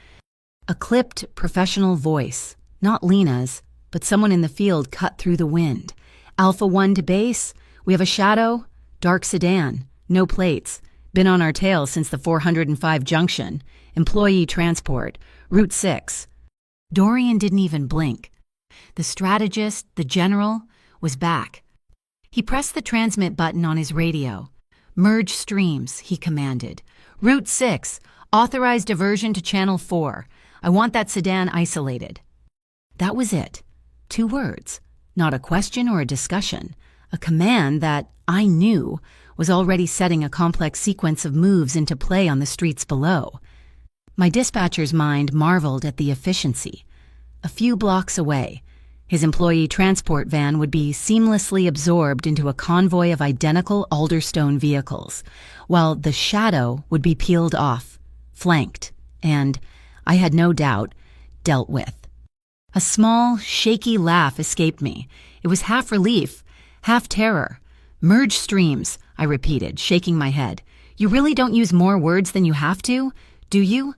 A clipped, professional voice, not Lena's, but someone in the field cut through the wind. "Alpha 1 to base. We have a shadow. Dark sedan. No plates. Been on our tail since the 405 junction. Employee transport. Route 6. Dorian didn't even blink. The strategist, the general, was back. He pressed the transmit button on his radio. "Merge streams," he commanded. "Route 6. Authorize diversion to Channel 4. I want that sedan isolated." That was it. 2 words. Not a question or a discussion. A command that, I knew, was already setting a complex sequence of moves into play on the streets below. My dispatcher's mind marveled at the efficiency. A few blocks away, his employee transport van would be seamlessly absorbed into a convoy of identical Alderstone vehicles, while the shadow would be peeled off, flanked, and, I had no doubt, dealt with. A small, shaky laugh escaped me. It was half relief, half terror. "Merge streams," I repeated, shaking my head. "You really don't use more words than you have to, do you?"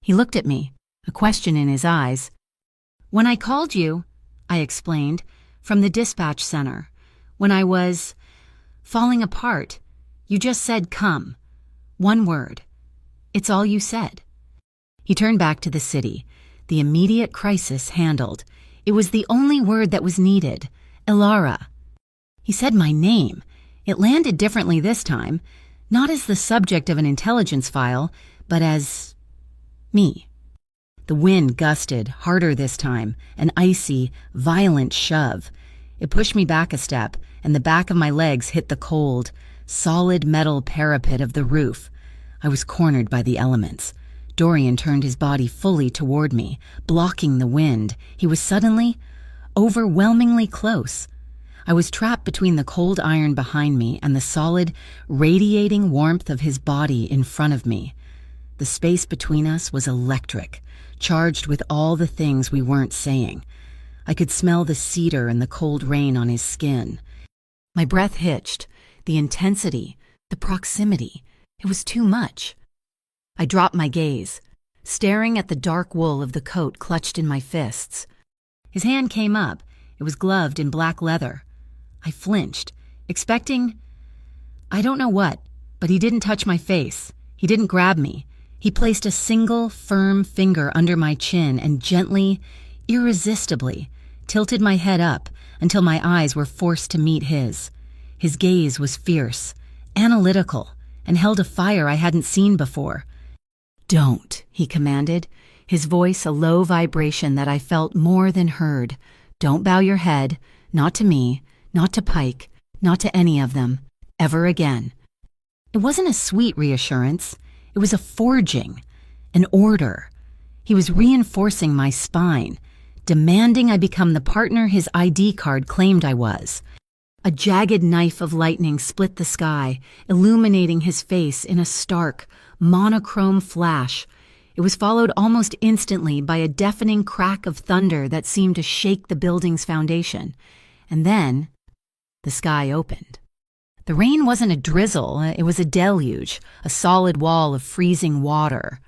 He looked at me, a question in his eyes. "When I called you," I explained, "from the dispatch center, when I was falling apart, you just said come. 1 word. It's all you said." He turned back to the city, the immediate crisis handled. It was the only word that was needed. "Ilara." He said my name. It landed differently this time, not as the subject of an intelligence file, but as me. The wind gusted, harder this time, an icy, violent shove. It pushed me back a step, and the back of my legs hit the cold, solid metal parapet of the roof. I was cornered by the elements. Dorian turned his body fully toward me, blocking the wind. He was suddenly, overwhelmingly close. I was trapped between the cold iron behind me and the solid, radiating warmth of his body in front of me. The space between us was electric, charged with all the things we weren't saying. I could smell the cedar and the cold rain on his skin. My breath hitched. The intensity, the proximity, it was too much. I dropped my gaze, staring at the dark wool of the coat clutched in my fists. His hand came up. It was gloved in black leather. I flinched, expecting, I don't know what, but he didn't touch my face. He didn't grab me. He placed a single, firm finger under my chin and gently, irresistibly, tilted my head up until my eyes were forced to meet his. His gaze was fierce, analytical, and held a fire I hadn't seen before. "Don't," he commanded, his voice a low vibration that I felt more than heard. "Don't bow your head, not to me, not to Pike, not to any of them, ever again." It wasn't a sweet reassurance. It was a forging, an order. He was reinforcing my spine, demanding I become the partner his ID card claimed I was. A jagged knife of lightning split the sky, illuminating his face in a stark, monochrome flash. It was followed almost instantly by a deafening crack of thunder that seemed to shake the building's foundation. And then, the sky opened. The rain wasn't a drizzle, it was a deluge, a solid wall of freezing water.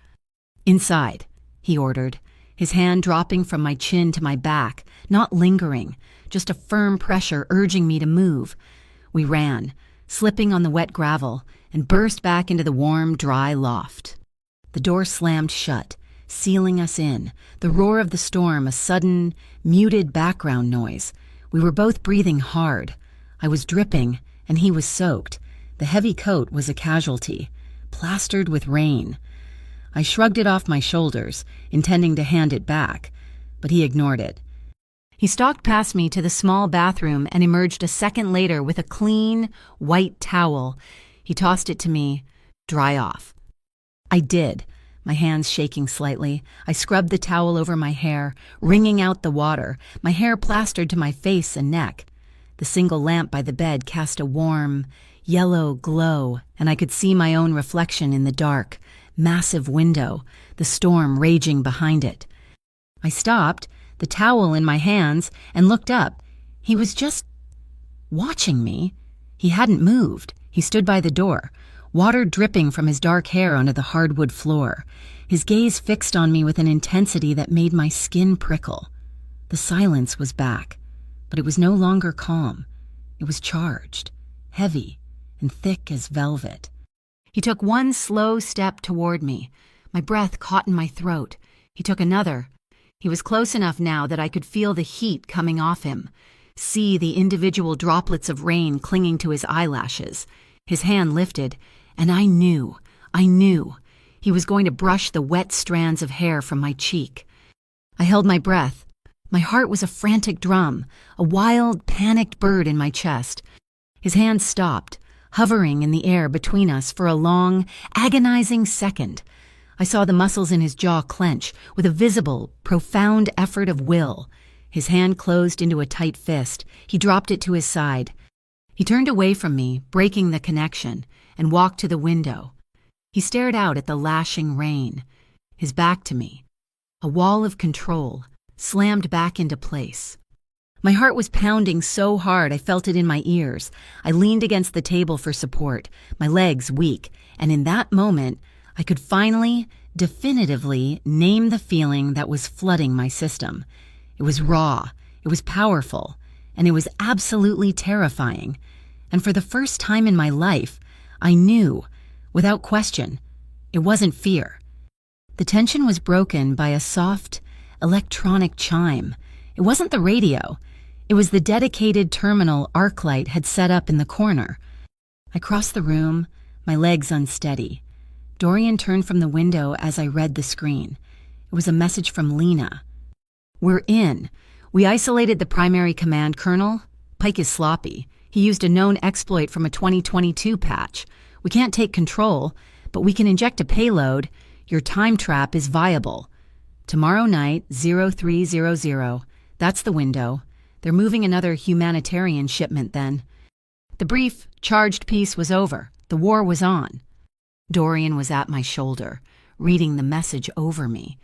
"Inside," he ordered, his hand dropping from my chin to my back, not lingering, just a firm pressure urging me to move. We ran, slipping on the wet gravel, and burst back into the warm, dry loft. The door slammed shut, sealing us in, the roar of the storm a sudden, muted background noise. We were both breathing hard. I was dripping, and he was soaked. The heavy coat was a casualty, plastered with rain. I shrugged it off my shoulders, intending to hand it back, but he ignored it. He stalked past me to the small bathroom and emerged a second later with a clean, white towel. He tossed it to me. "Dry off." I did, my hands shaking slightly. I scrubbed the towel over my hair, wringing out the water, my hair plastered to my face and neck. The single lamp by the bed cast a warm, yellow glow, and I could see my own reflection in the dark, massive window, the storm raging behind it. I stopped, the towel in my hands, and looked up. He was just watching me. He hadn't moved. He stood by the door, water dripping from his dark hair onto the hardwood floor, his gaze fixed on me with an intensity that made my skin prickle. The silence was back, but it was no longer calm. It was charged, heavy, and thick as velvet. He took one slow step toward me. My breath caught in my throat. He took another. He was close enough now that I could feel the heat coming off him, see the individual droplets of rain clinging to his eyelashes. His hand lifted, and I knew he was going to brush the wet strands of hair from my cheek. I held my breath. My heart was a frantic drum, a wild, panicked bird in my chest. His hand stopped, hovering in the air between us for a long, agonizing second. I saw the muscles in his jaw clench with a visible, profound effort of will. His hand closed into a tight fist. He dropped it to his side. He turned away from me, breaking the connection, and walked to the window. He stared out at the lashing rain, his back to me. A wall of control, slammed back into place. My heart was pounding so hard I felt it in my ears. I leaned against the table for support, my legs weak, and in that moment, I could finally, definitively name the feeling that was flooding my system. It was raw, it was powerful, and it was absolutely terrifying. And for the first time in my life, I knew, without question, it wasn't fear. The tension was broken by a soft, electronic chime. It wasn't the radio. It was the dedicated terminal ArcLight had set up in the corner. I crossed the room, my legs unsteady. Dorian turned from the window as I read the screen. It was a message from Lena. "We're in. We isolated the primary command kernel. Pike is sloppy. He used a known exploit from a 2022 patch. We can't take control, but we can inject a payload. Your time trap is viable. Tomorrow night, 0300. That's the window. They're moving another humanitarian shipment then." The brief, charged piece was over. The war was on. Dorian was at my shoulder, reading the message over me.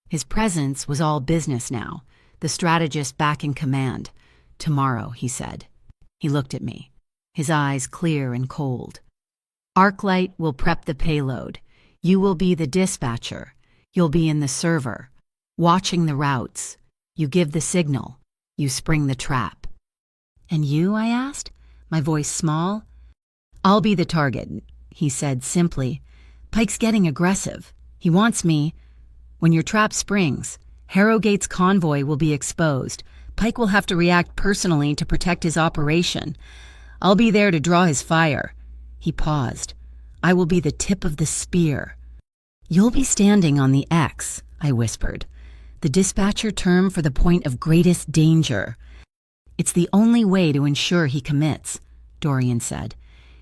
His presence was all business now, the strategist back in command. "Tomorrow," he said. He looked at me, his eyes clear and cold. "ArcLight will prep the payload. You will be the dispatcher. You'll be in the server, watching the routes. You give the signal. You spring the trap." "And you?" I asked, my voice small. "I'll be the target," he said simply. "Pike's getting aggressive. He wants me. When your trap springs, Harrowgate's convoy will be exposed. Pike will have to react personally to protect his operation. I'll be there to draw his fire." He paused. "I will be the tip of the spear." "You'll be standing on the X," I whispered. "The dispatcher term for the point of greatest danger." "It's the only way to ensure he commits," Dorian said,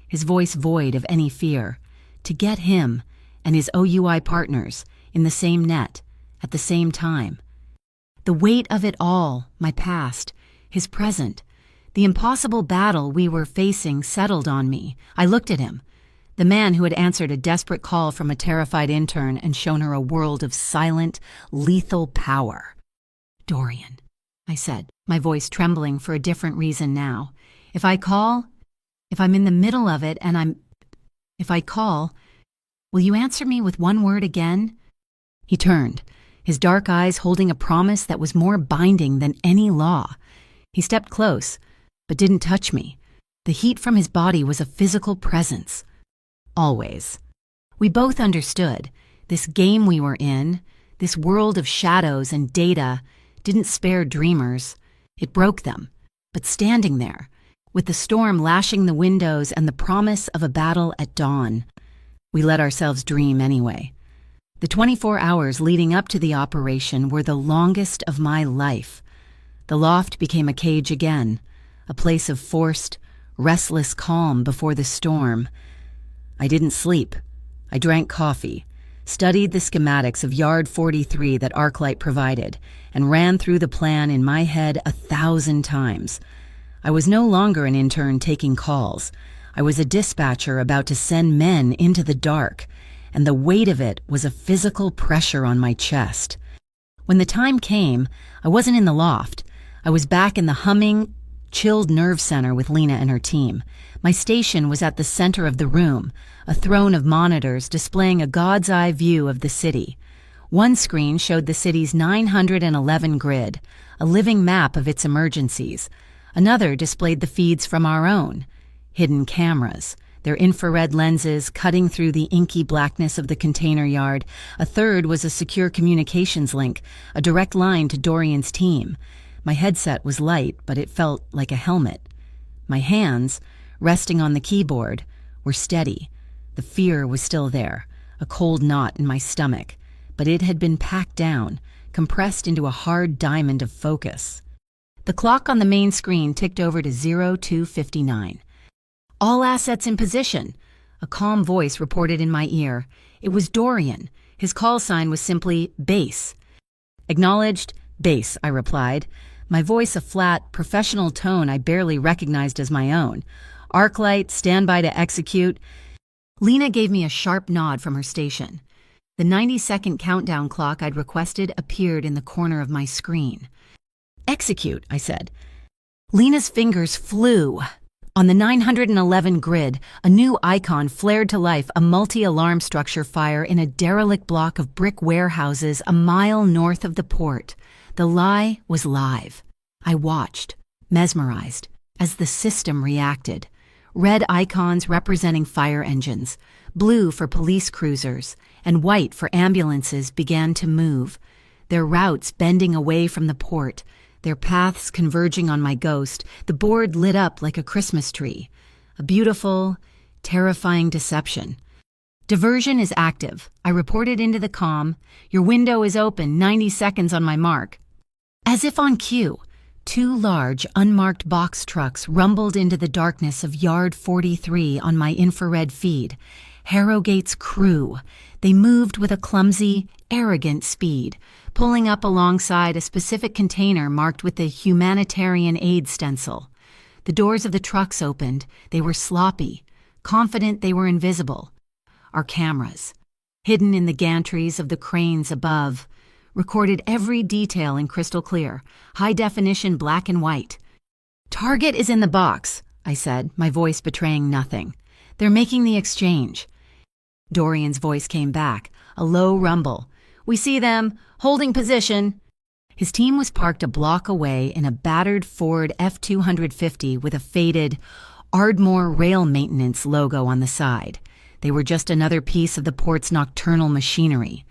his voice void of any fear. "To get him and his OUI partners in the same net at the same time." The weight of it all, my past, his present, the impossible battle we were facing settled on me. I looked at him, the man who had answered a desperate call from a terrified intern and shown her a world of silent, lethal power. "Dorian," I said, my voice trembling for a different reason now. If I'm in the middle of it and if I call, will you answer me with one word again?" He turned, his dark eyes holding a promise that was more binding than any law. He stepped close, but didn't touch me. The heat from his body was a physical presence. Always. We both understood. This game we were in, this world of shadows and data, didn't spare dreamers. It broke them. But standing there, with the storm lashing the windows and the promise of a battle at dawn. We let ourselves dream anyway. The 24 hours leading up to the operation were the longest of my life. The loft became a cage again, a place of forced, restless calm before the storm. I didn't sleep. I drank coffee, studied the schematics of Yard 43 that Arclight provided, and ran through the plan in my head 1,000 times. I was no longer an intern taking calls. I was a dispatcher about to send men into the dark, and the weight of it was a physical pressure on my chest. When the time came, I wasn't in the loft. I was back in the humming, chilled nerve center with Lena and her team. My station was at the center of the room, a throne of monitors displaying a god's eye view of the city. One screen showed the city's 911 grid, a living map of its emergencies. Another displayed the feeds from our own, hidden cameras, their infrared lenses cutting through the inky blackness of the container yard. A third was a secure communications link, a direct line to Dorian's team. My headset was light, but it felt like a helmet. My hands, resting on the keyboard, were steady. The fear was still there, a cold knot in my stomach, but it had been packed down, compressed into a hard diamond of focus. The clock on the main screen ticked over to 02:59. "All assets in position," a calm voice reported in my ear. It was Dorian. His call sign was simply base. "Acknowledged, base," I replied, my voice a flat, professional tone I barely recognized as my own. "Arclight, stand by to execute." Lena gave me a sharp nod from her station. The 90-second countdown clock I'd requested appeared in the corner of my screen. "Execute," I said. Lena's fingers flew. On the 911 grid, a new icon flared to life, a multi-alarm structure fire in a derelict block of brick warehouses a mile north of the port. The lie was live. I watched, mesmerized, as the system reacted. Red icons representing fire engines, blue for police cruisers, and white for ambulances began to move, their routes bending away from the port, their paths converging on my ghost. The board lit up like a Christmas tree, a beautiful, terrifying deception. "Diversion is active," I reported into the comm. "Your window is open, 90 seconds on my mark." As if on cue, 2 large, unmarked box trucks rumbled into the darkness of Yard 43 on my infrared feed. Harrowgate's crew. They moved with a clumsy, arrogant speed, pulling up alongside a specific container marked with the humanitarian aid stencil. The doors of the trucks opened. They were sloppy, confident they were invisible. Our cameras, hidden in the gantries of the cranes above, recorded every detail in crystal clear, high-definition black and white. "Target is in the box," I said, my voice betraying nothing. "They're making the exchange." Dorian's voice came back, a low rumble. "We see them, holding position." His team was parked a block away in a battered Ford F-250 with a faded Ardmore Rail Maintenance logo on the side. They were just another piece of the port's nocturnal machinery.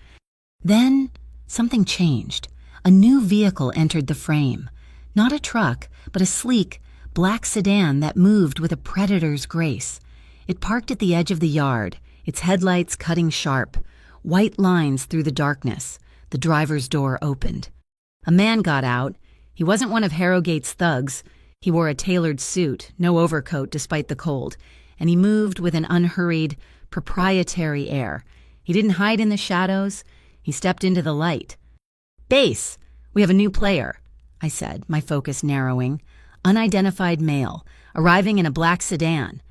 Then something changed. A new vehicle entered the frame. Not a truck, but a sleek, black sedan that moved with a predator's grace. It parked at the edge of the yard, its headlights cutting sharp, white lines through the darkness. The driver's door opened. A man got out. He wasn't one of Harrowgate's thugs. He wore a tailored suit, no overcoat despite the cold, and he moved with an unhurried, proprietary air. He didn't hide in the shadows. He stepped into the light. "Base, we have a new player," I said, my focus narrowing. "Unidentified male, arriving in a black sedan."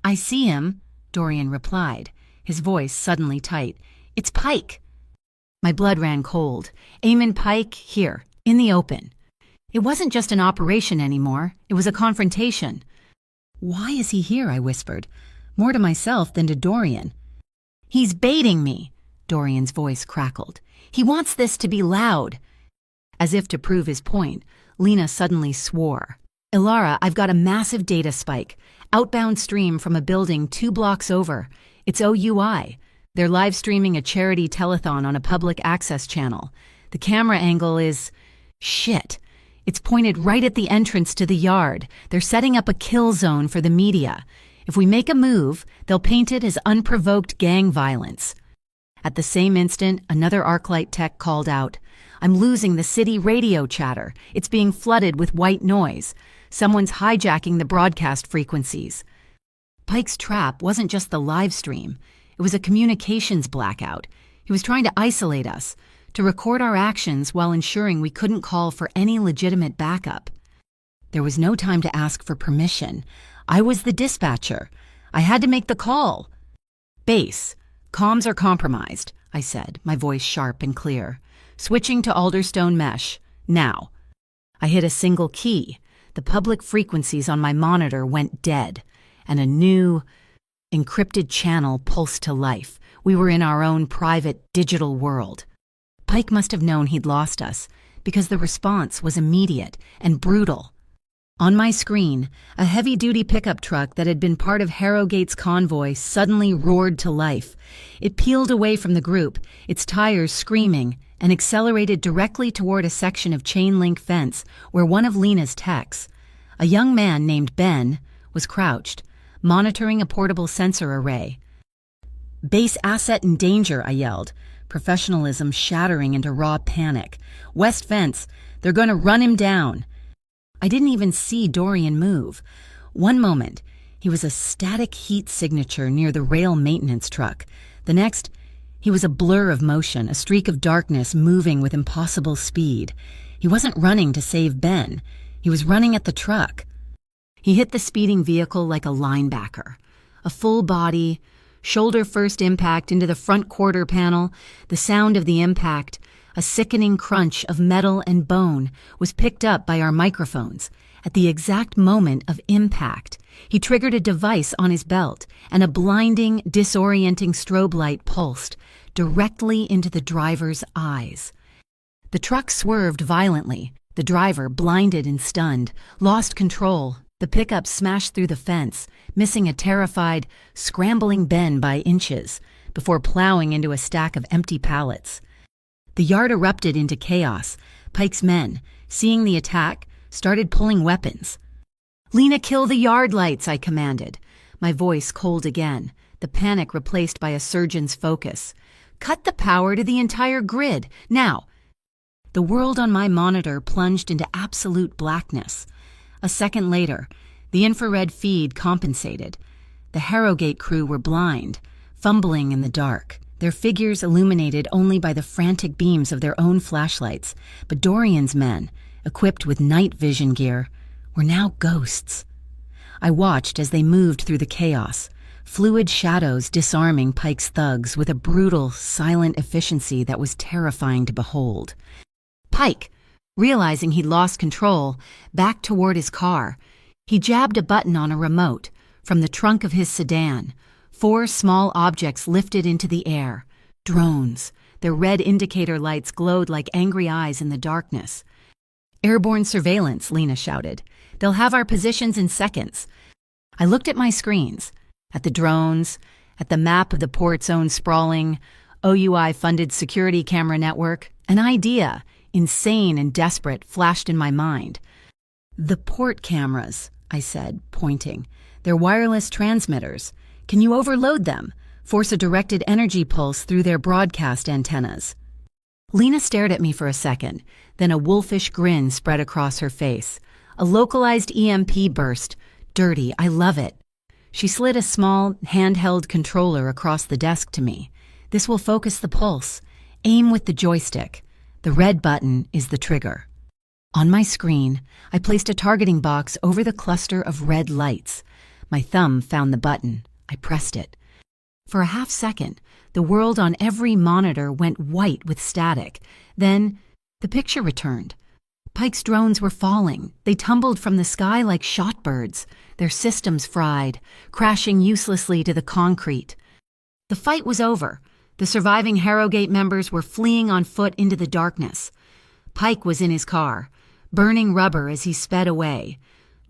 "I see him," Dorian replied, his voice suddenly tight. "It's Pike." My blood ran cold. Eamon Pike, here, in the open. It wasn't just an operation anymore. It was a confrontation. "Why is he here?" I whispered, more to myself than to Dorian. "He's baiting me," Dorian's voice crackled. "He wants this to be loud." As if to prove his point, Lena suddenly swore. "Ilara, I've got a massive data spike. Outbound stream from a building 2 blocks over. It's OUI. They're live streaming a charity telethon on a public access channel. The camera angle is... shit. It's pointed right at the entrance to the yard. They're setting up a kill zone for the media. If we make a move, they'll paint it as unprovoked gang violence. At the same instant, another Arclight tech called out, "I'm losing the city radio chatter. It's being flooded with white noise. Someone's hijacking the broadcast frequencies." Pike's trap wasn't just the live stream. It was a communications blackout. He was trying to isolate us, to record our actions while ensuring we couldn't call for any legitimate backup. There was no time to ask for permission. I was the dispatcher. I had to make the call. "Base, comms are compromised," I said, my voice sharp and clear. "Switching to Alderstone mesh. Now." I hit a single key. The public frequencies on my monitor went dead, and a new, encrypted channel pulsed to life. We were in our own private digital world. Pike must have known he'd lost us, because the response was immediate and brutal. On my screen, a heavy-duty pickup truck that had been part of Harrowgate's convoy suddenly roared to life. It peeled away from the group, its tires screaming, and accelerated directly toward a section of chain-link fence where one of Lena's techs, a young man named Ben, was crouched, monitoring a portable sensor array. "Base asset in danger," I yelled, professionalism shattering into raw panic. "West fence, they're going to run him down." I didn't even see Dorian move. One moment, he was a static heat signature near the rail maintenance truck. The next, he was a blur of motion, a streak of darkness moving with impossible speed. He wasn't running to save Ben. He was running at the truck. He hit the speeding vehicle like a linebacker. A full body, shoulder-first impact into the front quarter panel. The sound of the impact, a sickening crunch of metal and bone, was picked up by our microphones. At the exact moment of impact, he triggered a device on his belt, and a blinding, disorienting strobe light pulsed directly into the driver's eyes. The truck swerved violently. The driver, blinded and stunned, lost control. The pickup smashed through the fence, missing a terrified, scrambling Ben by inches, before plowing into a stack of empty pallets. The yard erupted into chaos. Pike's men, seeing the attack, started pulling weapons. "Lena, kill the yard lights," I commanded, my voice cold again, the panic replaced by a surgeon's focus. "Cut the power to the entire grid, now!" The world on my monitor plunged into absolute blackness. A second later, the infrared feed compensated. The Harrowgate crew were blind, fumbling in the dark, their figures illuminated only by the frantic beams of their own flashlights. But Dorian's men, equipped with night vision gear, were now ghosts. I watched as they moved through the chaos, fluid shadows disarming Pike's thugs with a brutal, silent efficiency that was terrifying to behold. Pike, realizing he'd lost control, backed toward his car. He jabbed a button on a remote. From the trunk of his sedan, 4 small objects lifted into the air. Drones. Their red indicator lights glowed like angry eyes in the darkness. "Airborne surveillance," Lena shouted. "They'll have our positions in seconds." I looked at my screens, at the drones, at the map of the port's own sprawling, OUI-funded security camera network. An idea, insane and desperate, flashed in my mind. "The port cameras," I said, pointing. "They're wireless transmitters. Can you overload them? Force a directed energy pulse through their broadcast antennas?" Lena stared at me for a second, then a wolfish grin spread across her face. "A localized EMP burst. Dirty, I love it." She slid a small, handheld controller across the desk to me. "This will focus the pulse. Aim with the joystick. The red button is the trigger." On my screen, I placed a targeting box over the cluster of red lights. My thumb found the button. I pressed it. For a half second, the world on every monitor went white with static. Then, the picture returned. Pike's drones were falling. They tumbled from the sky like shot birds, their systems fried, crashing uselessly to the concrete. The fight was over. The surviving Harrowgate members were fleeing on foot into the darkness. Pike was in his car, burning rubber as he sped away.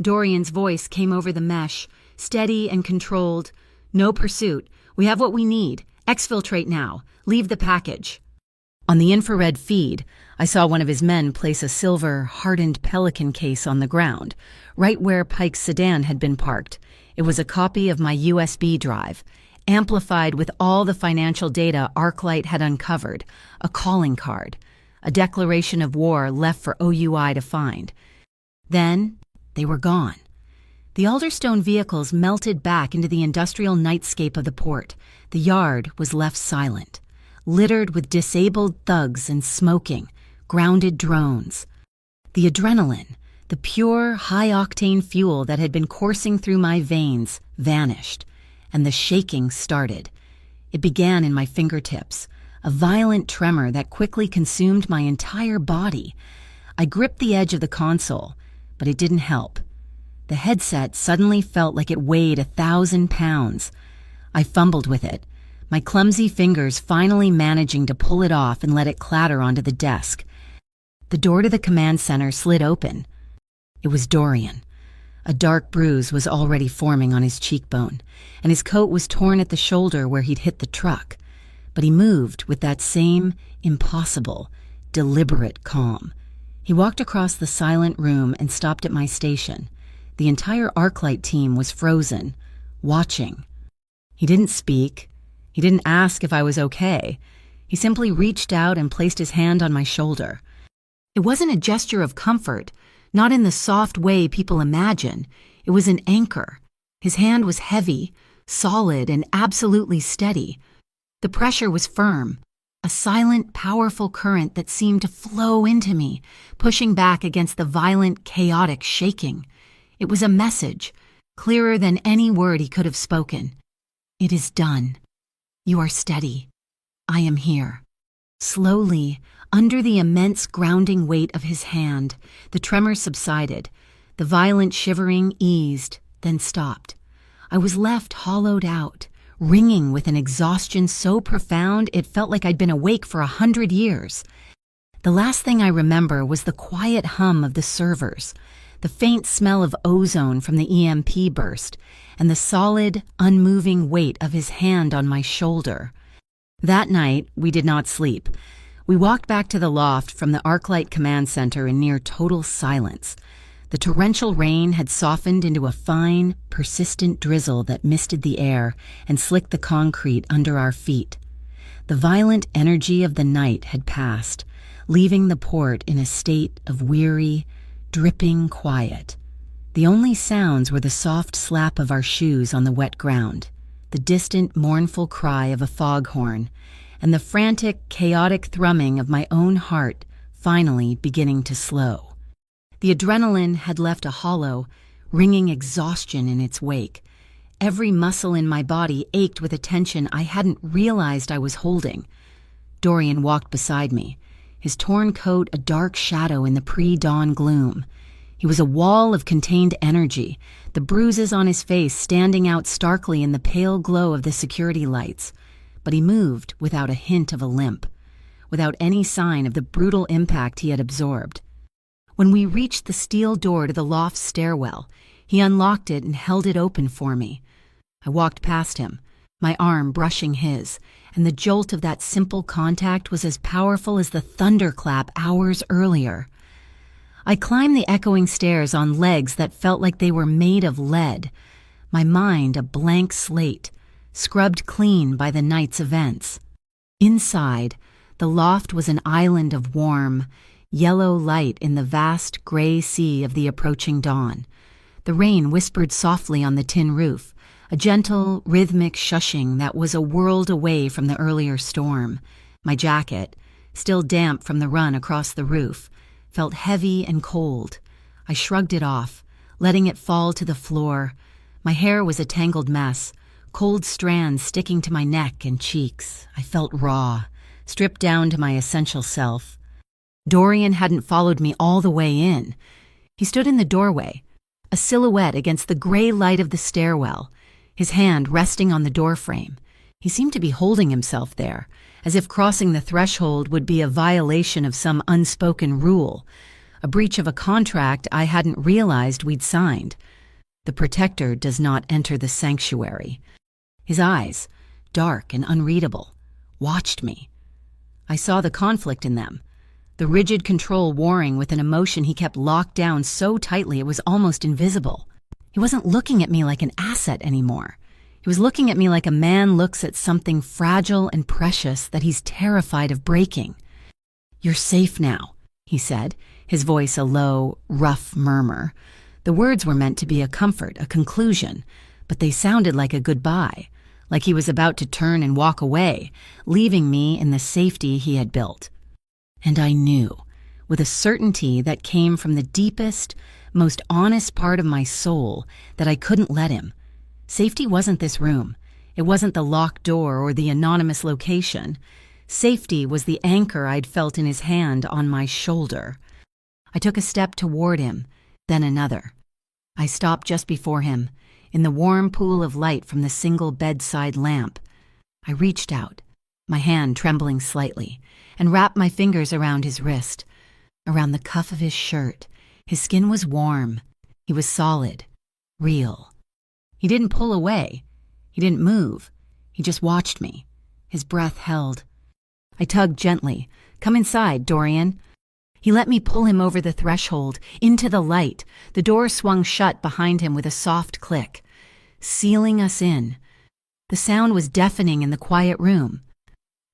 Dorian's voice came over the mesh, steady and controlled. "No pursuit. We have what we need. Exfiltrate now. Leave the package." On the infrared feed, I saw one of his men place a silver, hardened pelican case on the ground, right where Pike's sedan had been parked. It was a copy of my USB drive, amplified with all the financial data ArcLight had uncovered, a calling card, a declaration of war left for OUI to find. Then, they were gone. The Alderstone vehicles melted back into the industrial nightscape of the port. The yard was left silent, littered with disabled thugs and smoking, grounded drones. The adrenaline, the pure, high-octane fuel that had been coursing through my veins, vanished, and the shaking started. It began in my fingertips, a violent tremor that quickly consumed my entire body. I gripped the edge of the console, but it didn't help. The headset suddenly felt like it weighed 1,000 pounds. I fumbled with it, my clumsy fingers finally managing to pull it off and let it clatter onto the desk. The door to the command center slid open. It was Dorian. A dark bruise was already forming on his cheekbone, and his coat was torn at the shoulder where he'd hit the truck. But he moved with that same impossible, deliberate calm. He walked across the silent room and stopped at my station. The entire ArcLight team was frozen, watching. He didn't speak. He didn't ask if I was okay. He simply reached out and placed his hand on my shoulder. It wasn't a gesture of comfort, not in the soft way people imagine. It was an anchor. His hand was heavy, solid, and absolutely steady. The pressure was firm, a silent, powerful current that seemed to flow into me, pushing back against the violent, chaotic shaking. It was a message, clearer than any word he could have spoken. It is done. You are steady. I am here. Slowly, under the immense grounding weight of his hand, the tremor subsided. The violent shivering eased, then stopped. I was left hollowed out, ringing with an exhaustion so profound it felt like I'd been awake for 100 years. The last thing I remember was the quiet hum of the servers, the faint smell of ozone from the EMP burst, and the solid, unmoving weight of his hand on my shoulder. That night, we did not sleep. We walked back to the loft from the ArcLight command center in near total silence. The torrential rain had softened into a fine, persistent drizzle that misted the air and slicked the concrete under our feet. The violent energy of the night had passed, leaving the port in a state of weary, dripping quiet. The only sounds were the soft slap of our shoes on the wet ground, the distant, mournful cry of a foghorn, and the frantic, chaotic thrumming of my own heart finally beginning to slow. The adrenaline had left a hollow, ringing exhaustion in its wake. Every muscle in my body ached with a tension I hadn't realized I was holding. Dorian walked beside me, his torn coat a dark shadow in the pre-dawn gloom. He was a wall of contained energy, the bruises on his face standing out starkly in the pale glow of the security lights. But he moved without a hint of a limp, without any sign of the brutal impact he had absorbed. When we reached the steel door to the loft stairwell, he unlocked it and held it open for me. I walked past him, my arm brushing his, and the jolt of that simple contact was as powerful as the thunderclap hours earlier. I climbed the echoing stairs on legs that felt like they were made of lead, my mind a blank slate, scrubbed clean by the night's events. Inside, the loft was an island of warm, yellow light in the vast gray sea of the approaching dawn. The rain whispered softly on the tin roof, a gentle, rhythmic shushing that was a world away from the earlier storm. My jacket, still damp from the run across the roof, felt heavy and cold. I shrugged it off, letting it fall to the floor. My hair was a tangled mess, cold strands sticking to my neck and cheeks. I felt raw, stripped down to my essential self. Dorian hadn't followed me all the way in. He stood in the doorway, a silhouette against the gray light of the stairwell, his hand resting on the doorframe. He seemed to be holding himself there, as if crossing the threshold would be a violation of some unspoken rule, a breach of a contract I hadn't realized we'd signed. The protector does not enter the sanctuary. His eyes, dark and unreadable, watched me. I saw the conflict in them, the rigid control warring with an emotion he kept locked down so tightly it was almost invisible. He wasn't looking at me like an asset anymore. He was looking at me like a man looks at something fragile and precious that he's terrified of breaking. "You're safe now," he said, his voice a low, rough murmur. The words were meant to be a comfort, a conclusion, but they sounded like a goodbye, like he was about to turn and walk away, leaving me in the safety he had built. And I knew, with a certainty that came from the deepest, most honest part of my soul, that I couldn't let him. Safety wasn't this room. It wasn't the locked door or the anonymous location. Safety was the anchor I'd felt in his hand on my shoulder. I took a step toward him, then another. I stopped just before him, in the warm pool of light from the single bedside lamp. I reached out, my hand trembling slightly, and wrapped my fingers around his wrist, around the cuff of his shirt. His skin was warm. He was solid, real. He didn't pull away. He didn't move. He just watched me, his breath held. I tugged gently. "Come inside, Dorian." He let me pull him over the threshold, into the light. The door swung shut behind him with a soft click, sealing us in. The sound was deafening in the quiet room.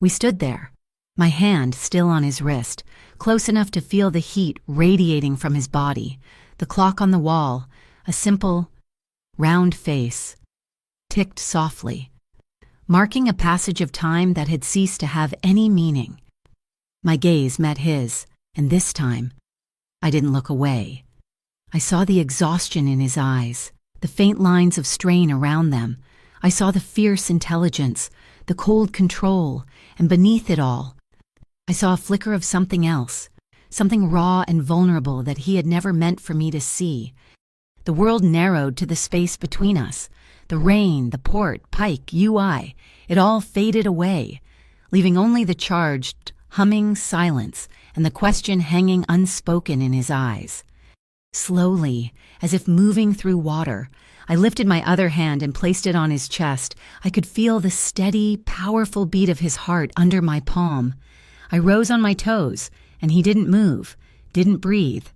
We stood there, my hand still on his wrist, close enough to feel the heat radiating from his body. The clock on the wall, a simple, round face, ticked softly, marking a passage of time that had ceased to have any meaning. My gaze met his, and this time, I didn't look away. I saw the exhaustion in his eyes, the faint lines of strain around them. I saw the fierce intelligence, the cold control, and beneath it all, I saw a flicker of something else, something raw and vulnerable that he had never meant for me to see. The world narrowed to the space between us. The rain, the port, Pike, UI, it all faded away, leaving only the charged, humming silence and the question hanging unspoken in his eyes. Slowly, as if moving through water, I lifted my other hand and placed it on his chest. I could feel the steady, powerful beat of his heart under my palm. I rose on my toes, and he didn't move, didn't breathe.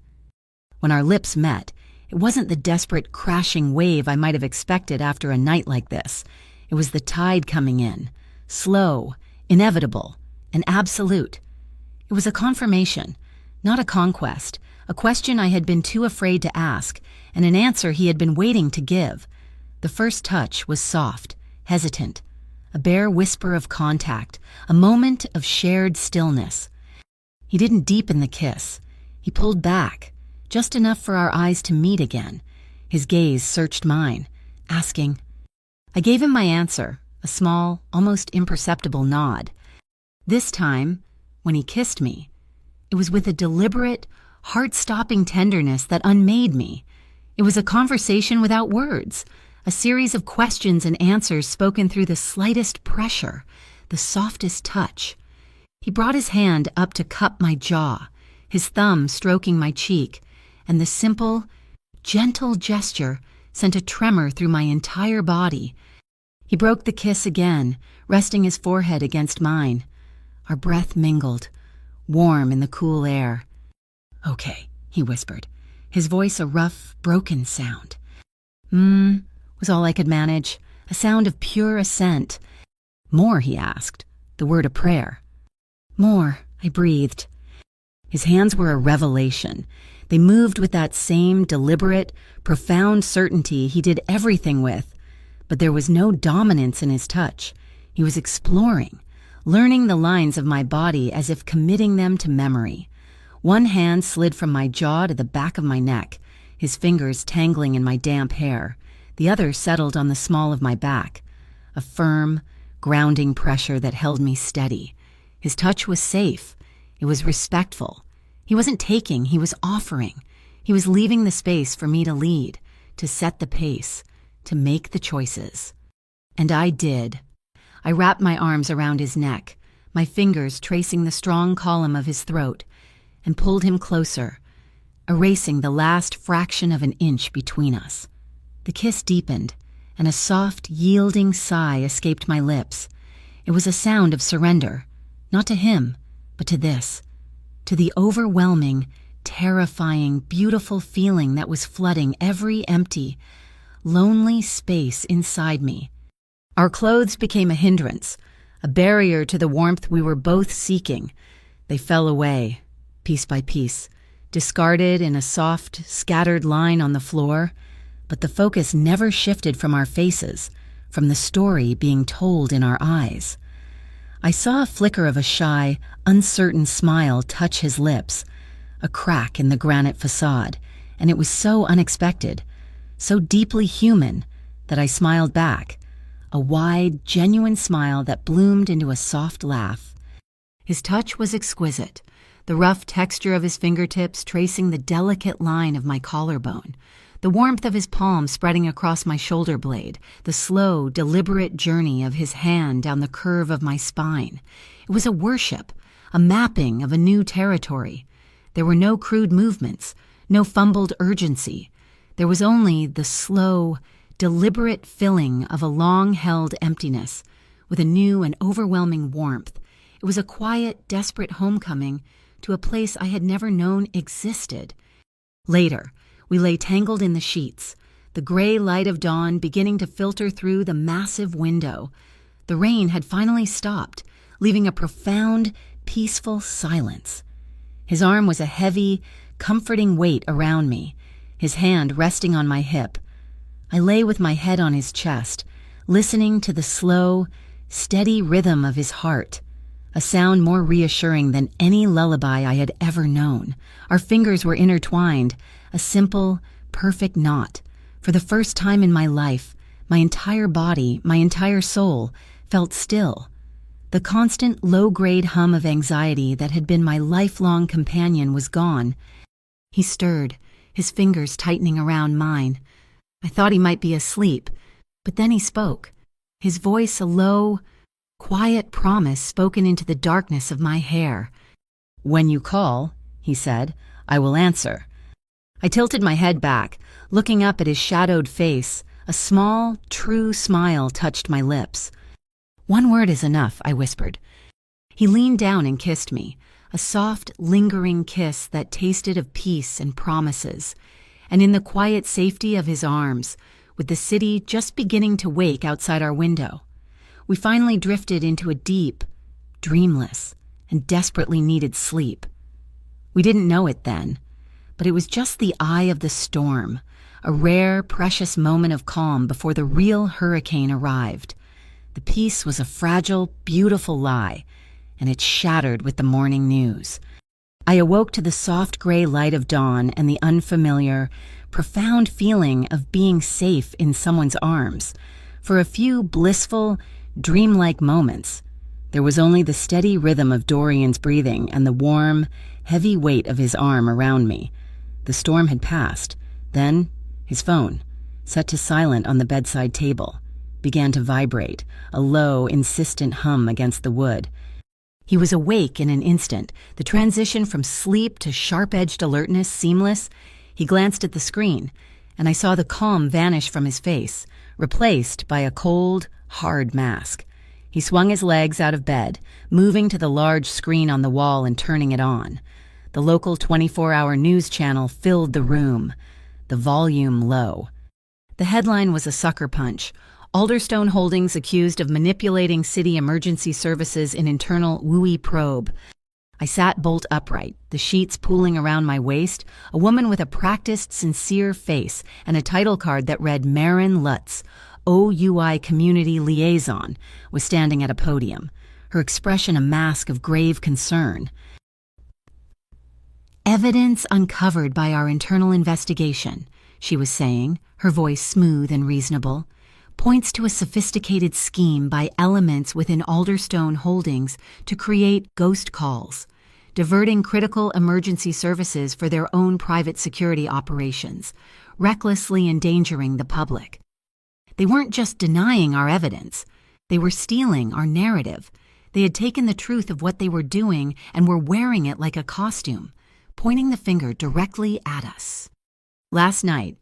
When our lips met, it wasn't the desperate crashing wave I might have expected after a night like this. It was the tide coming in, slow, inevitable, and absolute. It was a confirmation, not a conquest, a question I had been too afraid to ask, and an answer he had been waiting to give. The first touch was soft, hesitant, a bare whisper of contact, a moment of shared stillness. He didn't deepen the kiss. He pulled back, just enough for our eyes to meet again. His gaze searched mine, asking. I gave him my answer, a small, almost imperceptible nod. This time, when he kissed me, it was with a deliberate, heart-stopping tenderness that unmade me. It was a conversation without words, a series of questions and answers spoken through the slightest pressure, the softest touch. He brought his hand up to cup my jaw, his thumb stroking my cheek, and the simple, gentle gesture sent a tremor through my entire body. He broke the kiss again, resting his forehead against mine. Our breath mingled, warm in the cool air. "Okay," he whispered, his voice a rough, broken sound. Was all I could manage, a sound of pure assent. "More," he asked, the word a prayer. "More," I breathed. His hands were a revelation. They moved with that same deliberate, profound certainty he did everything with. But there was no dominance in his touch. He was exploring, learning the lines of my body as if committing them to memory. One hand slid from my jaw to the back of my neck, his fingers tangling in my damp hair. The other settled on the small of my back, a firm, grounding pressure that held me steady. His touch was safe. It was respectful. He wasn't taking, he was offering. He was leaving the space for me to lead, to set the pace, to make the choices. And I did. I wrapped my arms around his neck, my fingers tracing the strong column of his throat, and pulled him closer, erasing the last fraction of an inch between us. The kiss deepened, and a soft, yielding sigh escaped my lips. It was a sound of surrender, not to him, but to this. to the overwhelming, terrifying, beautiful feeling that was flooding every empty, lonely space inside me. Our clothes became a hindrance, a barrier to the warmth we were both seeking. They fell away, piece by piece, discarded in a soft, scattered line on the floor, but the focus never shifted from our faces, from the story being told in our eyes. I saw a flicker of a shy, uncertain smile touch his lips, a crack in the granite facade, and it was so unexpected, so deeply human, that I smiled back, a wide, genuine smile that bloomed into a soft laugh. His touch was exquisite, the rough texture of his fingertips tracing the delicate line of my collarbone, the warmth of his palm spreading across my shoulder blade, the slow, deliberate journey of his hand down the curve of my spine. It was a worship, a mapping of a new territory. There were no crude movements, no fumbled urgency. There was only the slow, deliberate filling of a long-held emptiness with a new and overwhelming warmth. It was a quiet, desperate homecoming to a place I had never known existed. Later, we lay tangled in the sheets, the gray light of dawn beginning to filter through the massive window. The rain had finally stopped, leaving a profound, peaceful silence. His arm was a heavy, comforting weight around me, his hand resting on my hip. I lay with my head on his chest, listening to the slow, steady rhythm of his heart, a sound more reassuring than any lullaby I had ever known. Our fingers were intertwined, a simple, perfect knot. For the first time in my life, my entire body, my entire soul, felt still. The constant low-grade hum of anxiety that had been my lifelong companion was gone. He stirred, his fingers tightening around mine. I thought he might be asleep, but then he spoke, his voice a low, quiet promise spoken into the darkness of my hair. "When you call," he said, "I will answer." I tilted my head back, looking up at his shadowed face. A small, true smile touched my lips. "One word is enough," I whispered. He leaned down and kissed me, a soft, lingering kiss that tasted of peace and promises. And in the quiet safety of his arms, with the city just beginning to wake outside our window, we finally drifted into a deep, dreamless, and desperately needed sleep. We didn't know it then, but it was just the eye of the storm, a rare, precious moment of calm before the real hurricane arrived. The peace was a fragile, beautiful lie, and it shattered with the morning news. I awoke to the soft gray light of dawn and the unfamiliar, profound feeling of being safe in someone's arms. For a few blissful, dreamlike moments, there was only the steady rhythm of Dorian's breathing and the warm, heavy weight of his arm around me. The storm had passed. Then, his phone, set to silent on the bedside table, began to vibrate, a low, insistent hum against the wood. He was awake in an instant, the transition from sleep to sharp-edged alertness seamless. He glanced at the screen, and I saw the calm vanish from his face, replaced by a cold, hard mask. He swung his legs out of bed, moving to the large screen on the wall and turning it on. The local 24-hour news channel filled the room, the volume low. The headline was a sucker punch. Alderstone Holdings accused of manipulating city emergency services in internal WUI probe. I sat bolt upright, the sheets pooling around my waist. A woman with a practiced, sincere face and a title card that read Marin Lutz, OUI Community Liaison, was standing at a podium, her expression a mask of grave concern. "Evidence uncovered by our internal investigation," she was saying, her voice smooth and reasonable, "points to a sophisticated scheme by elements within Alderstone Holdings to create ghost calls, diverting critical emergency services for their own private security operations, recklessly endangering the public. They weren't just denying our evidence, they were stealing our narrative. They had taken the truth of what they were doing and were wearing it like a costume, pointing the finger directly at us. Last night,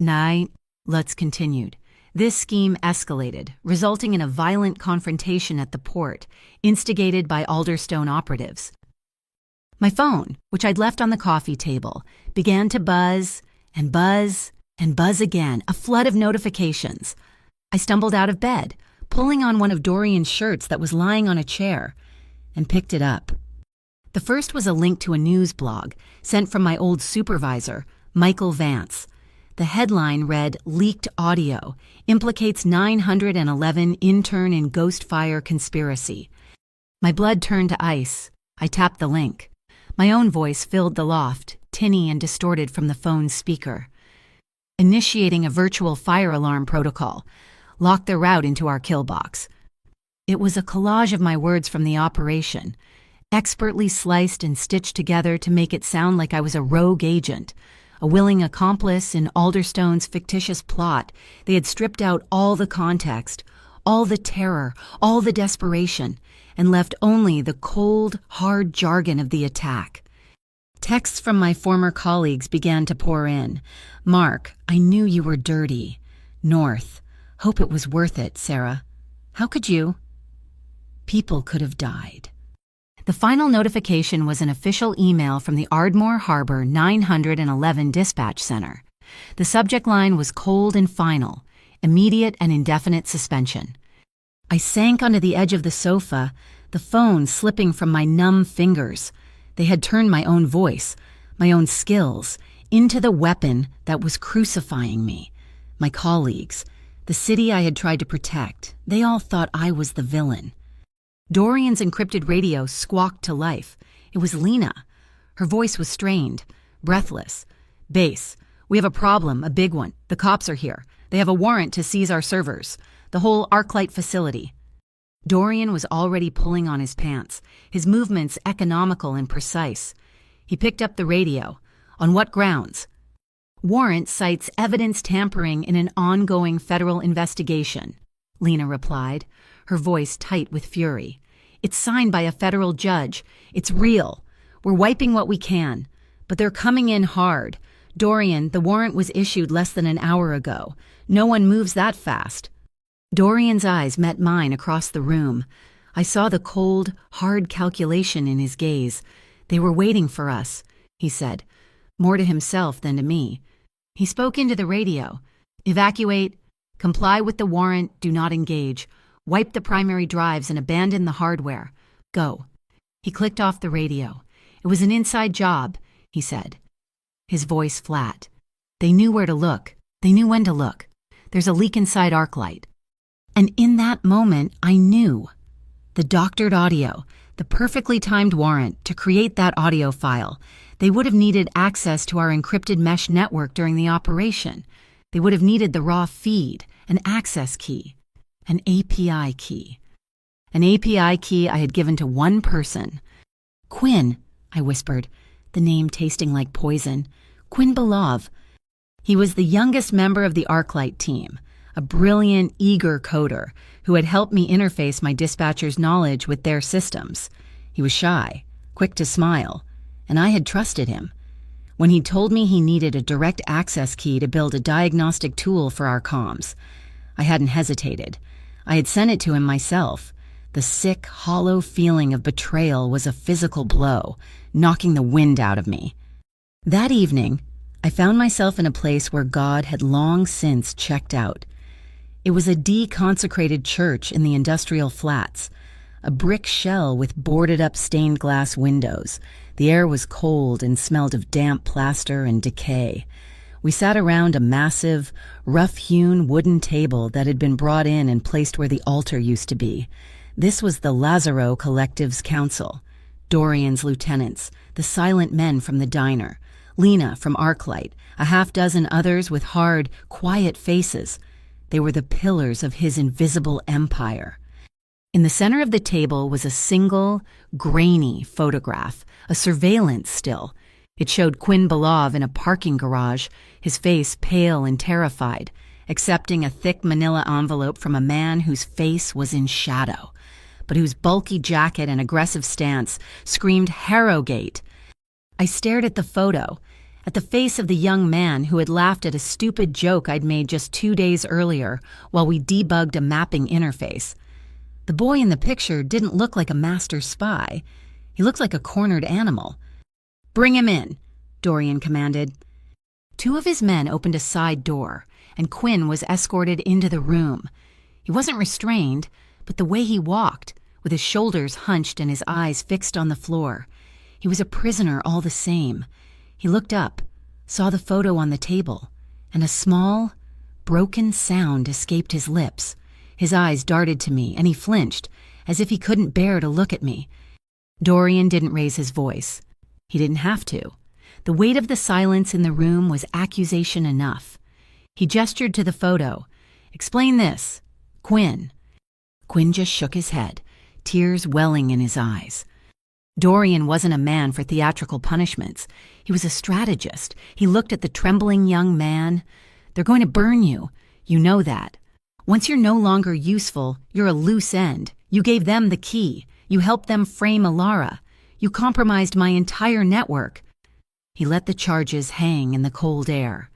Lutz continued. This scheme escalated, resulting in a violent confrontation at the port, instigated by Alderstone operatives. My phone, which I'd left on the coffee table, began to buzz and buzz and buzz again, a flood of notifications. I stumbled out of bed, pulling on one of Dorian's shirts that was lying on a chair, and picked it up. The first was a link to a news blog sent from my old supervisor, Michael Vance. The headline read, "Leaked Audio Implicates 911 Intern in Ghost Fire Conspiracy." My blood turned to ice. I tapped the link. My own voice filled the loft, tinny and distorted from the phone's speaker. "Initiating a virtual fire alarm protocol. Lock the route into our kill box." It was a collage of my words from the operation, expertly sliced and stitched together to make it sound like I was a rogue agent, a willing accomplice in Alderstone's fictitious plot. They had stripped out all the context, all the terror, all the desperation, and left only the cold, hard jargon of the attack. Texts from my former colleagues began to pour in. "Mark, I knew you were dirty." "North, hope it was worth it, Sarah. How could you?" People could have died. The final notification was an official email from the Ardmore Harbor 911 Dispatch Center. The subject line was cold and final, immediate and indefinite suspension. I sank onto the edge of the sofa, the phone slipping from my numb fingers. They had turned my own voice, my own skills, into the weapon that was crucifying me. My colleagues, the city I had tried to protect, they all thought I was the villain. Dorian's encrypted radio squawked to life. It was Lena. Her voice was strained, breathless. "Base, we have a problem, a big one. The cops are here. They have a warrant to seize our servers, the whole ArcLight facility." Dorian was already pulling on his pants, his movements economical and precise. He picked up the radio. "On what grounds?" "Warrant cites evidence tampering in an ongoing federal investigation," Lena replied, her voice tight with fury. "It's signed by a federal judge. It's real. We're wiping what we can. But they're coming in hard. Dorian, the warrant was issued less than an hour ago. No one moves that fast." Dorian's eyes met mine across the room. I saw the cold, hard calculation in his gaze. "They were waiting for us," he said, more to himself than to me. He spoke into the radio. "Evacuate. Comply with the warrant. Do not engage. Wipe the primary drives and abandon the hardware. Go." He clicked off the radio. "It was an inside job," he said, his voice flat. "They knew where to look. They knew when to look. There's a leak inside ArcLight." And in that moment, I knew. The doctored audio, the perfectly timed warrant to create that audio file. They would have needed access to our encrypted mesh network during the operation. They would have needed the raw feed, an access key. An API key. An API key I had given to one person. "Quinn," I whispered, the name tasting like poison. "Quinn Belov." He was the youngest member of the ArcLight team, a brilliant, eager coder who had helped me interface my dispatcher's knowledge with their systems. He was shy, quick to smile, and I had trusted him. When he told me he needed a direct access key to build a diagnostic tool for our comms, I hadn't hesitated. I had sent it to him myself. The sick, hollow feeling of betrayal was a physical blow, knocking the wind out of me. That evening, I found myself in a place where God had long since checked out. It was a deconsecrated church in the industrial flats, a brick shell with boarded-up stained glass windows. The air was cold and smelled of damp plaster and decay. We sat around a massive, rough-hewn wooden table that had been brought in and placed where the altar used to be. This was the Lazaro Collective's council, Dorian's lieutenants, the silent men from the diner, Lena from ArcLight, a half-dozen others with hard, quiet faces. They were the pillars of his invisible empire. In the center of the table was a single, grainy photograph, a surveillance still. It showed Quinn Belov in a parking garage, his face pale and terrified, accepting a thick manila envelope from a man whose face was in shadow, but whose bulky jacket and aggressive stance screamed Harrogate. I stared at the photo, at the face of the young man who had laughed at a stupid joke I'd made just 2 days earlier while we debugged a mapping interface. The boy in the picture didn't look like a master spy. He looked like a cornered animal, "Bring him in," Dorian commanded. Two of his men opened a side door, and Quinn was escorted into the room. He wasn't restrained, but the way he walked, with his shoulders hunched and his eyes fixed on the floor, he was a prisoner all the same. He looked up, saw the photo on the table, and a small, broken sound escaped his lips. His eyes darted to me, and he flinched, as if he couldn't bear to look at me. Dorian didn't raise his voice. He didn't have to. The weight of the silence in the room was accusation enough. He gestured to the photo. "Explain this. Quinn." Quinn just shook his head, tears welling in his eyes. Dorian wasn't a man for theatrical punishments. He was a strategist. He looked at the trembling young man. "They're going to burn you. You know that. Once you're no longer useful, you're a loose end. You gave them the key. You helped them frame Alara. You compromised my entire network." He let the charges hang in the cold air.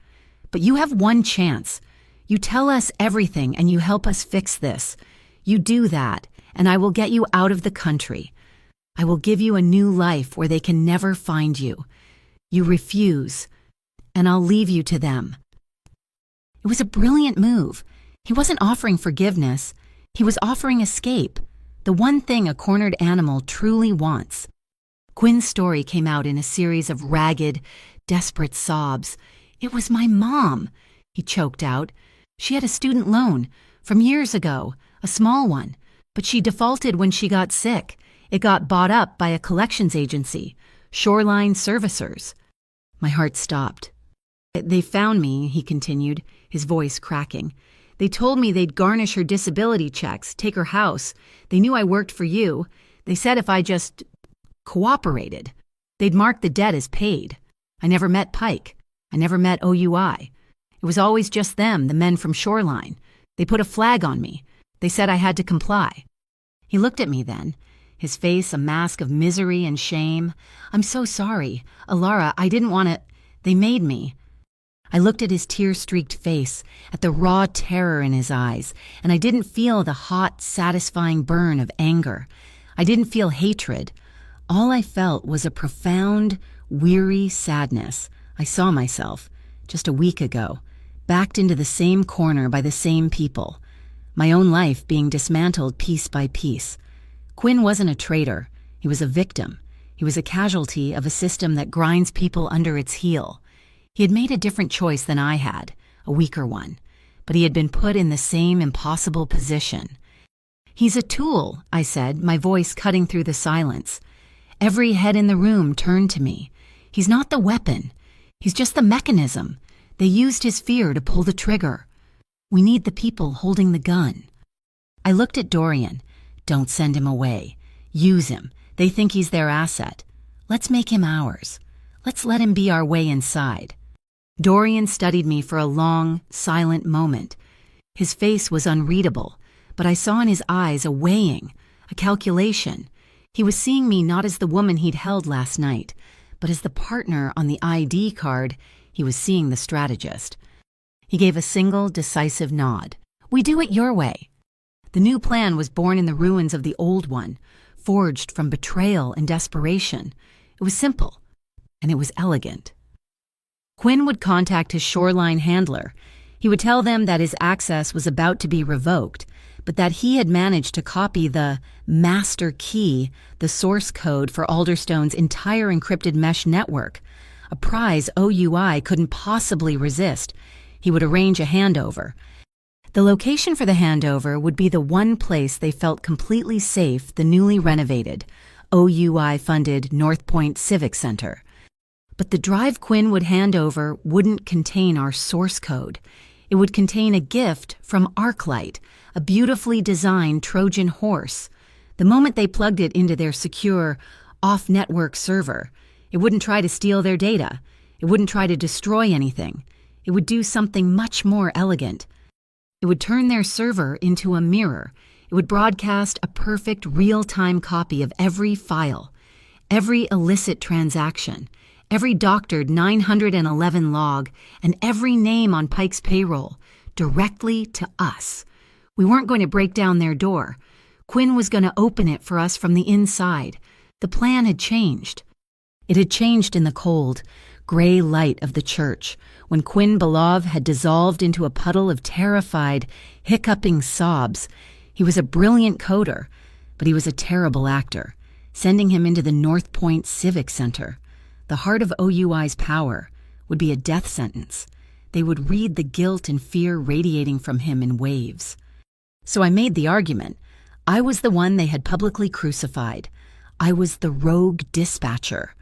"But you have one chance. You tell us everything and you help us fix this. You do that, and I will get you out of the country. I will give you a new life where they can never find you. You refuse, and I'll leave you to them." It was a brilliant move. He wasn't offering forgiveness. He was offering escape, the one thing a cornered animal truly wants. Quinn's story came out in a series of ragged, desperate sobs. "It was my mom," he choked out. "She had a student loan from years ago, a small one, but she defaulted when she got sick. It got bought up by a collections agency, Shoreline Servicers." My heart stopped. "They found me," he continued, his voice cracking. "They told me they'd garnish her disability checks, take her house. They knew I worked for you. They said if I just cooperated, they'd mark the debt as paid. I never met Pike. I never met OUI. It was always just them, the men from Shoreline. They put a flag on me. They said I had to comply." He looked at me then, his face a mask of misery and shame. "I'm so sorry. Alara, I didn't want to. They made me." I looked at his tear-streaked face, at the raw terror in his eyes, and I didn't feel the hot, satisfying burn of anger. I didn't feel hatred. All I felt was a profound, weary sadness. I saw myself, just a week ago, backed into the same corner by the same people, my own life being dismantled piece by piece. Quinn wasn't a traitor. He was a victim. He was a casualty of a system that grinds people under its heel. He had made a different choice than I had, a weaker one, but he had been put in the same impossible position. "He's a tool," I said, my voice cutting through the silence. Every head in the room turned to me. "He's not the weapon. He's just the mechanism. They used his fear to pull the trigger. We need the people holding the gun." I looked at Dorian. "Don't send him away. Use him. They think he's their asset. Let's make him ours. Let's let him be our way inside." Dorian studied me for a long, silent moment. His face was unreadable, but I saw in his eyes a weighing, a calculation. He was seeing me not as the woman he'd held last night, but as the partner on the ID card. He was seeing the strategist. He gave a single, decisive nod. "We do it your way." The new plan was born in the ruins of the old one, forged from betrayal and desperation. It was simple, and it was elegant. Quinn would contact his Shoreline handler. He would tell them that his access was about to be revoked, but that he had managed to copy the master key, the source code for Alderstone's entire encrypted mesh network, a prize OUI couldn't possibly resist. He would arrange a handover. The location for the handover would be the one place they felt completely safe, the newly renovated, OUI-funded North Point Civic Center. But the drive Quinn would hand over wouldn't contain our source code. It would contain a gift from Arclight, a beautifully designed Trojan horse. The moment they plugged it into their secure, off-network server, it wouldn't try to steal their data. It wouldn't try to destroy anything. It would do something much more elegant. It would turn their server into a mirror. It would broadcast a perfect real-time copy of every file, every illicit transaction, every doctored 911 log, and every name on Pike's payroll, directly to us. We weren't going to break down their door. Quinn was going to open it for us from the inside. The plan had changed. It had changed in the cold, gray light of the church, when Quinn Belov had dissolved into a puddle of terrified, hiccuping sobs. He was a brilliant coder, but he was a terrible actor, sending him into the North Point Civic Center. The heart of OUI's power would be a death sentence. They would read the guilt and fear radiating from him in waves. So I made the argument. I was the one they had publicly crucified. I was the rogue dispatcher,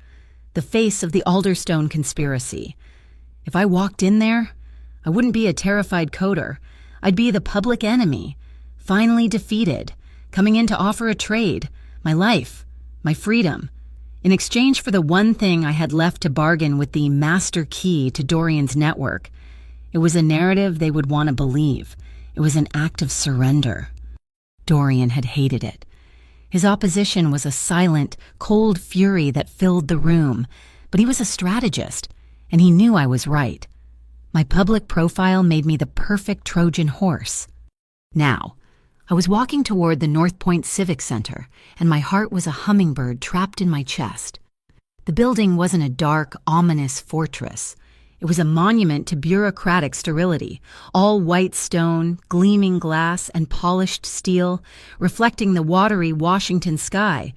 the face of the Alderstone conspiracy. If I walked in there, I wouldn't be a terrified coder. I'd be the public enemy, finally defeated, coming in to offer a trade, my life, my freedom, in exchange for the one thing I had left to bargain with the master key to Dorian's network. It was a narrative they would want to believe. It was an act of surrender. Dorian had hated it. His opposition was a silent, cold fury that filled the room, but he was a strategist, and he knew I was right. My public profile made me the perfect Trojan horse. Now, I was walking toward the North Point Civic Center, and my heart was a hummingbird trapped in my chest. The building wasn't a dark, ominous fortress. It was a monument to bureaucratic sterility, all white stone, gleaming glass, and polished steel, reflecting the watery Washington sky.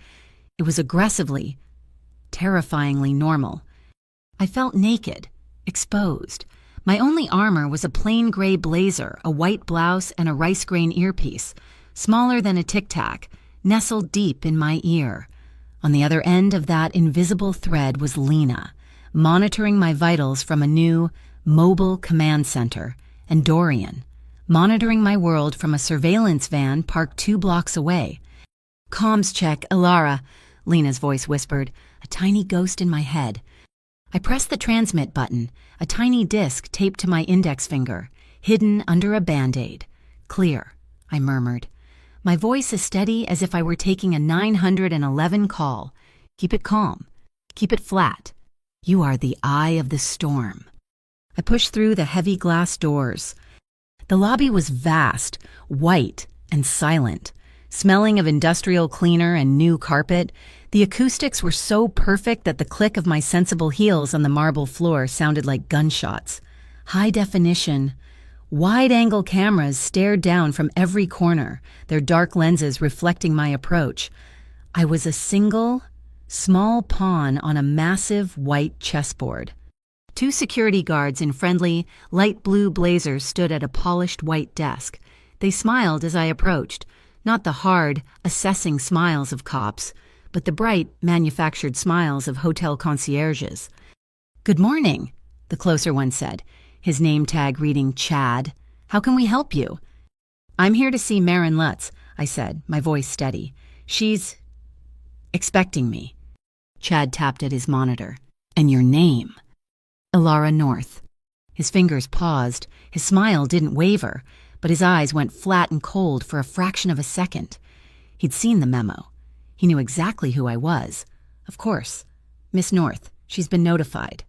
It was aggressively, terrifyingly normal. I felt naked, exposed. My only armor was a plain gray blazer, a white blouse, and a rice grain earpiece, smaller than a tic-tac, nestled deep in my ear. On the other end of that invisible thread was Lena, monitoring my vitals from a new, mobile command center, and Dorian, monitoring my world from a surveillance van parked 2 blocks away. "Comms check, Ilara," Lena's voice whispered, a tiny ghost in my head. I pressed the transmit button, a tiny disc taped to my index finger, hidden under a Band-Aid. "Clear," I murmured, my voice as steady as if I were taking a 911 call. "Keep it calm. Keep it flat. You are the eye of the storm." I pushed through the heavy glass doors. The lobby was vast, white, and silent, smelling of industrial cleaner and new carpet. The acoustics were so perfect that the click of my sensible heels on the marble floor sounded like gunshots. High definition, wide-angle cameras stared down from every corner, their dark lenses reflecting my approach. I was a single, small pawn on a massive white chessboard. 2 security guards in friendly, light blue blazers stood at a polished white desk. They smiled as I approached, not the hard, assessing smiles of cops, but the bright, manufactured smiles of hotel concierges. "Good morning," the closer one said, his name tag reading Chad. "How can we help you?" "I'm here to see Marin Lutz," I said, my voice steady. "She's expecting me." Chad tapped at his monitor. "And your name?" "Ilara North." His fingers paused. His smile didn't waver, but his eyes went flat and cold for a fraction of a second. He'd seen the memo. He knew exactly who I was. Of course. "Miss North, she's been notified."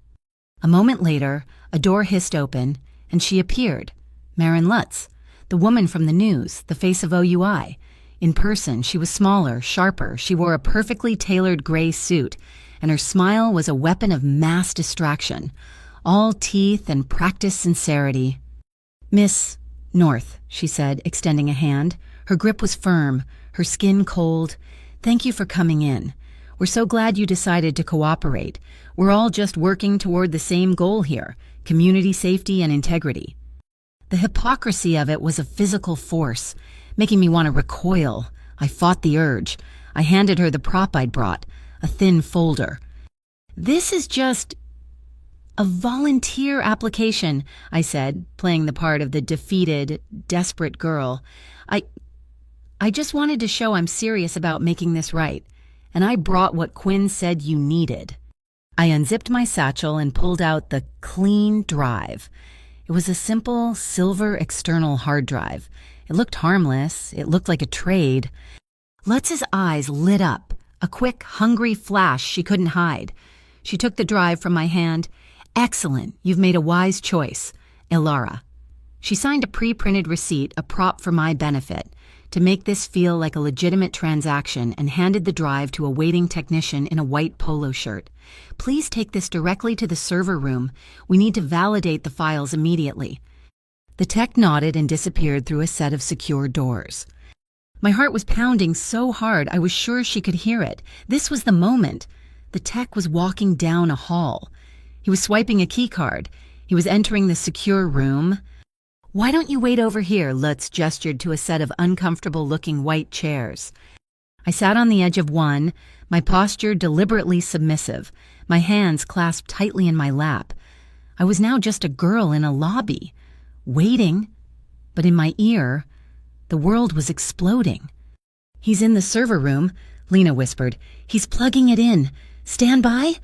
A moment later, a door hissed open, and she appeared. Marin Lutz, the woman from the news, the face of OUI. In person, she was smaller, sharper. She wore a perfectly tailored gray suit, and her smile was a weapon of mass distraction, all teeth and practiced sincerity. "Miss North," she said, extending a hand. Her grip was firm, her skin cold. "Thank you for coming in. We're so glad you decided to cooperate. We're all just working toward the same goal here, community safety and integrity." The hypocrisy of it was a physical force, making me want to recoil. I fought the urge. I handed her the prop I'd brought, a thin folder. "This is just a volunteer application," I said, playing the part of the defeated, desperate girl. I just wanted to show I'm serious about making this right, and I brought what Quinn said you needed." I unzipped my satchel and pulled out the clean drive. It was a simple, silver external hard drive. It looked harmless. It looked like a trade. Lutz's eyes lit up, a quick, hungry flash she couldn't hide. She took the drive from my hand. "Excellent. You've made a wise choice. Ilara." She signed a pre-printed receipt, a prop for my benefit. to make this feel like a legitimate transaction, and handed the drive to a waiting technician in a white polo shirt. "Please take this directly to the server room. We need to validate the files immediately." The tech nodded and disappeared through a set of secure doors. My heart was pounding so hard I was sure she could hear it. This was the moment. The tech was walking down a hall. He was swiping a key card. He was entering the secure room. "Why don't you wait over here?" Lutz gestured to a set of uncomfortable-looking white chairs. I sat on the edge of one, my posture deliberately submissive, my hands clasped tightly in my lap. I was now just a girl in a lobby, waiting, but in my ear, the world was exploding. "He's in the server room," Lena whispered. "He's plugging it in. Stand by."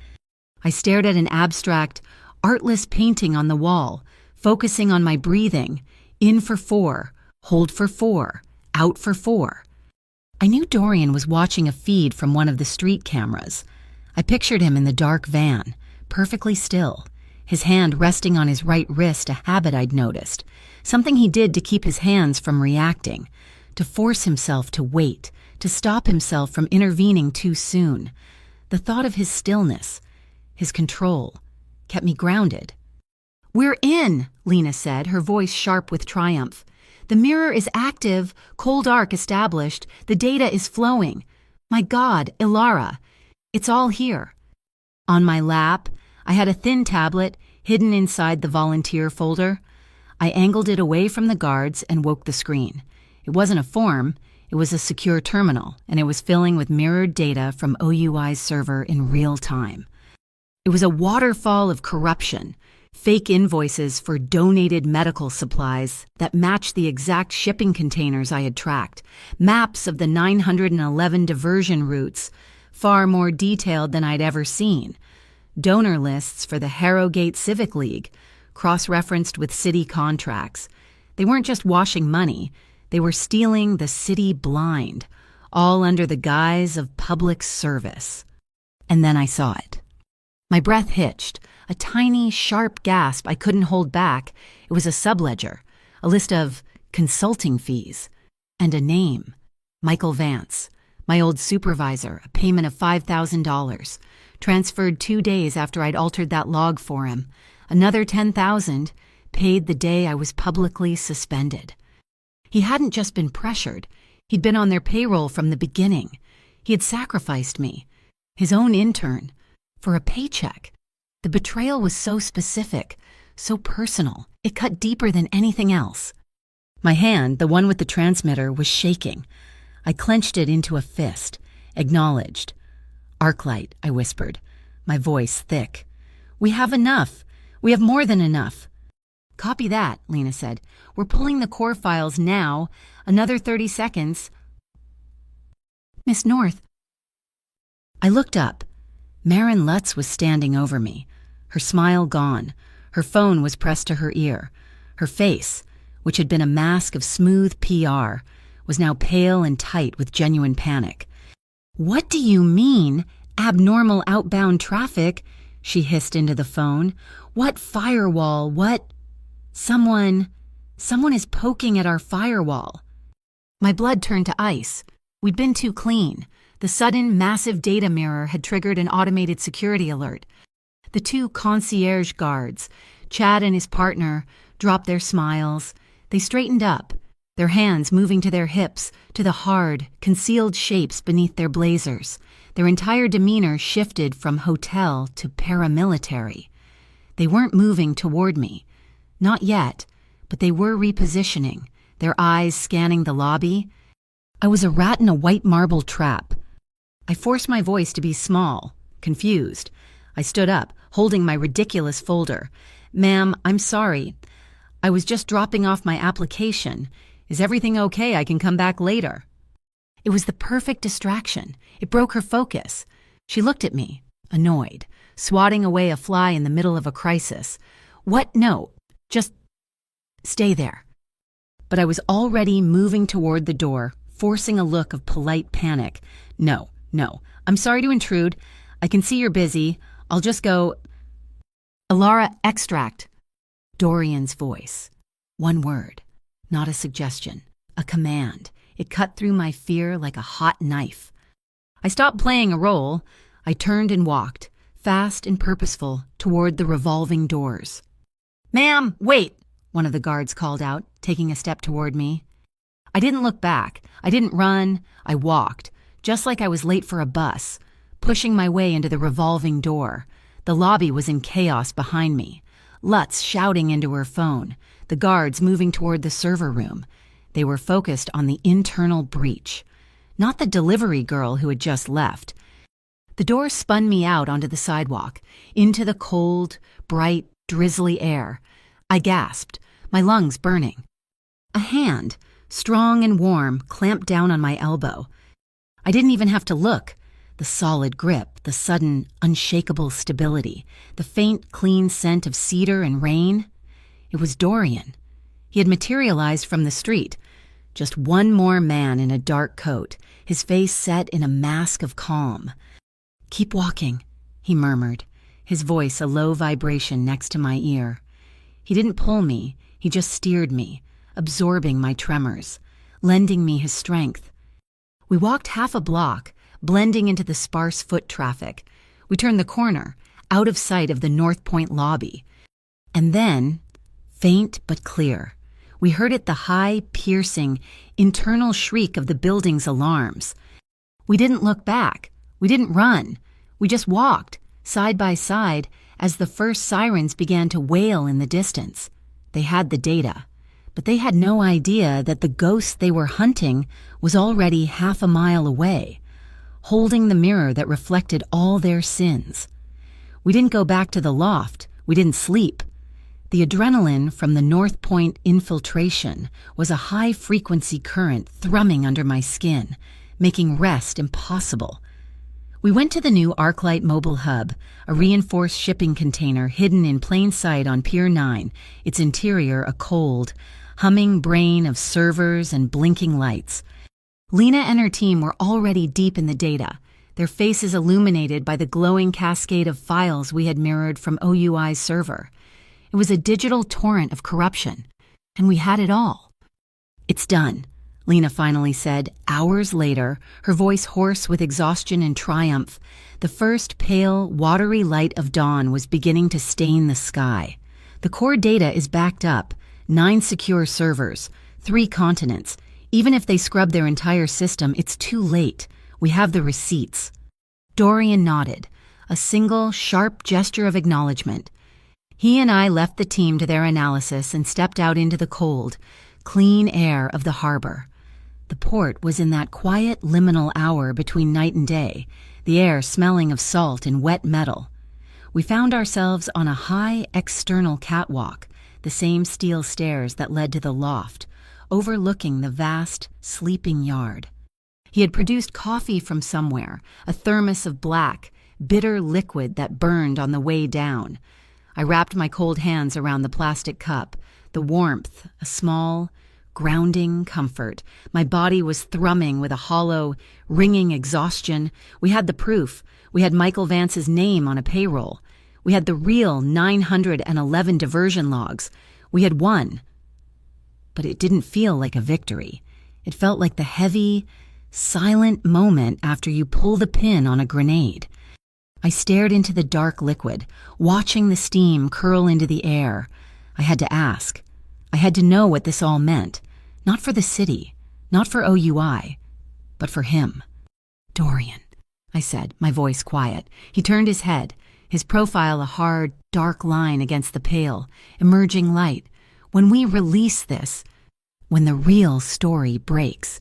I stared at an abstract, artless painting on the wall, focusing on my breathing. In for 4, hold for 4, out for 4. I knew Dorian was watching a feed from one of the street cameras. I pictured him in the dark van, perfectly still, his hand resting on his right wrist, a habit I'd noticed, something he did to keep his hands from reacting, to force himself to wait, to stop himself from intervening too soon. The thought of his stillness, his control, kept me grounded. "We're in," Lena said, her voice sharp with triumph. "The mirror is active, cold arc established, the data is flowing. My God, Ilara, it's all here." On my lap, I had a thin tablet hidden inside the volunteer folder. I angled it away from the guards and woke the screen. It wasn't a form, it was a secure terminal, and it was filling with mirrored data from OUI's server in real time. It was a waterfall of corruption, fake invoices for donated medical supplies that matched the exact shipping containers I had tracked, maps of the 911 diversion routes, far more detailed than I'd ever seen, donor lists for the Harrogate Civic League, cross-referenced with city contracts. They weren't just washing money, they were stealing the city blind, all under the guise of public service. And then I saw it. My breath hitched, a tiny, sharp gasp I couldn't hold back. It was a subledger, a list of consulting fees, and a name, Michael Vance, my old supervisor, a payment of $5,000, transferred 2 days after I'd altered that log for him. Another $10,000, paid the day I was publicly suspended. He hadn't just been pressured, he'd been on their payroll from the beginning. He had sacrificed me, his own intern, for a paycheck. The betrayal was so specific, so personal, it cut deeper than anything else. My hand, the one with the transmitter, was shaking. I clenched it into a fist, acknowledged. "Arclight," I whispered, my voice thick. "We have enough. We have more than enough." "Copy that," Lena said. "We're pulling the core files now. Another 30 seconds. Miss North." I looked up. Marin Lutz was standing over me, her smile gone. Her phone was pressed to her ear. Her face, which had been a mask of smooth PR, was now pale and tight with genuine panic. "What do you mean, abnormal outbound traffic?" she hissed into the phone. "What firewall? What? Someone is poking at our firewall." My blood turned to ice. We'd been too clean. The sudden, massive data mirror had triggered an automated security alert. The 2 concierge guards, Chad and his partner, dropped their smiles. They straightened up, their hands moving to their hips, to the hard, concealed shapes beneath their blazers. Their entire demeanor shifted from hotel to paramilitary. They weren't moving toward me. Not yet, but they were repositioning, their eyes scanning the lobby. I was a rat in a white marble trap. I forced my voice to be small, confused. I stood up, holding my ridiculous folder. "Ma'am, I'm sorry. I was just dropping off my application. Is everything okay? I can come back later." It was the perfect distraction. It broke her focus. She looked at me, annoyed, swatting away a fly in the middle of a crisis. "What? No. Just stay there." But I was already moving toward the door, forcing a look of polite panic. No, I'm sorry to intrude. I can see you're busy. I'll just go." "Ilara, extract." Dorian's voice. One word, not a suggestion, a command. It cut through my fear like a hot knife. I stopped playing a role. I turned and walked, fast and purposeful, toward the revolving doors. "Ma'am, wait," one of the guards called out, taking a step toward me. I didn't look back. I didn't run. I walked, just like I was late for a bus, pushing my way into the revolving door. The lobby was in chaos behind me. Lutz shouting into her phone, the guards moving toward the server room. They were focused on the internal breach, not the delivery girl who had just left. The door spun me out onto the sidewalk, into the cold, bright, drizzly air. I gasped, my lungs burning. A hand, strong and warm, clamped down on my elbow. I didn't even have to look. The solid grip, the sudden, unshakable stability, the faint, clean scent of cedar and rain. It was Dorian. He had materialized from the street. Just one more man in a dark coat, his face set in a mask of calm. "Keep walking," he murmured, his voice a low vibration next to my ear. He didn't pull me, he just steered me, absorbing my tremors, lending me his strength. We walked half a block, blending into the sparse foot traffic. We turned the corner, out of sight of the North Point lobby. And then, faint but clear, we heard it, the high, piercing, internal shriek of the building's alarms. We didn't look back. We didn't run. We just walked, side by side, as the first sirens began to wail in the distance. They had the data, but they had no idea that the ghost they were hunting was already half a mile away, holding the mirror that reflected all their sins. We didn't go back to the loft. We didn't sleep. The adrenaline from the North Point infiltration was a high-frequency current thrumming under my skin, making rest impossible. We went to the new ArcLight mobile hub, a reinforced shipping container hidden in plain sight on Pier 9, its interior a cold, humming brain of servers and blinking lights. Lena and her team were already deep in the data, their faces illuminated by the glowing cascade of files we had mirrored from OUI's server. It was a digital torrent of corruption, and we had it all. "It's done," Lena finally said, hours later, her voice hoarse with exhaustion and triumph. The first pale, watery light of dawn was beginning to stain the sky. "The core data is backed up, 9 secure servers, 3 continents. Even if they scrub their entire system, it's too late. We have the receipts." Dorian nodded, a single, sharp gesture of acknowledgement. He and I left the team to their analysis and stepped out into the cold, clean air of the harbor. The port was in that quiet, liminal hour between night and day, the air smelling of salt and wet metal. We found ourselves on a high, external catwalk, the same steel stairs that led to the loft, overlooking the vast, sleeping yard. He had produced coffee from somewhere, a thermos of black, bitter liquid that burned on the way down. I wrapped my cold hands around the plastic cup, the warmth, a small, grounding comfort. My body was thrumming with a hollow, ringing exhaustion. We had the proof. We had Michael Vance's name on a payroll. We had the real 911 diversion logs. We had won. But it didn't feel like a victory. It felt like the heavy, silent moment after you pull the pin on a grenade. I stared into the dark liquid, watching the steam curl into the air. I had to ask. I had to know what this all meant. Not for the city, not for OUI, but for him. "Dorian," I said, my voice quiet. He turned his head, his profile a hard, dark line against the pale, emerging light. "When we release this, when the real story breaks,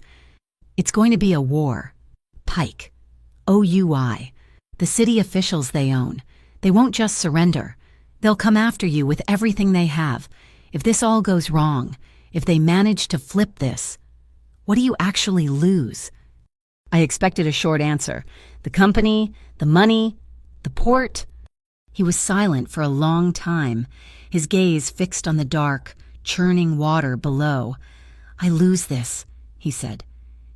it's going to be a war. Pike, OUI, the city officials they own. They won't just surrender. They'll come after you with everything they have. If this all goes wrong, if they manage to flip this, what do you actually lose?" I expected a short answer. The company, the money, the port. He was silent for a long time, his gaze fixed on the dark, churning water below. "I lose this," he said,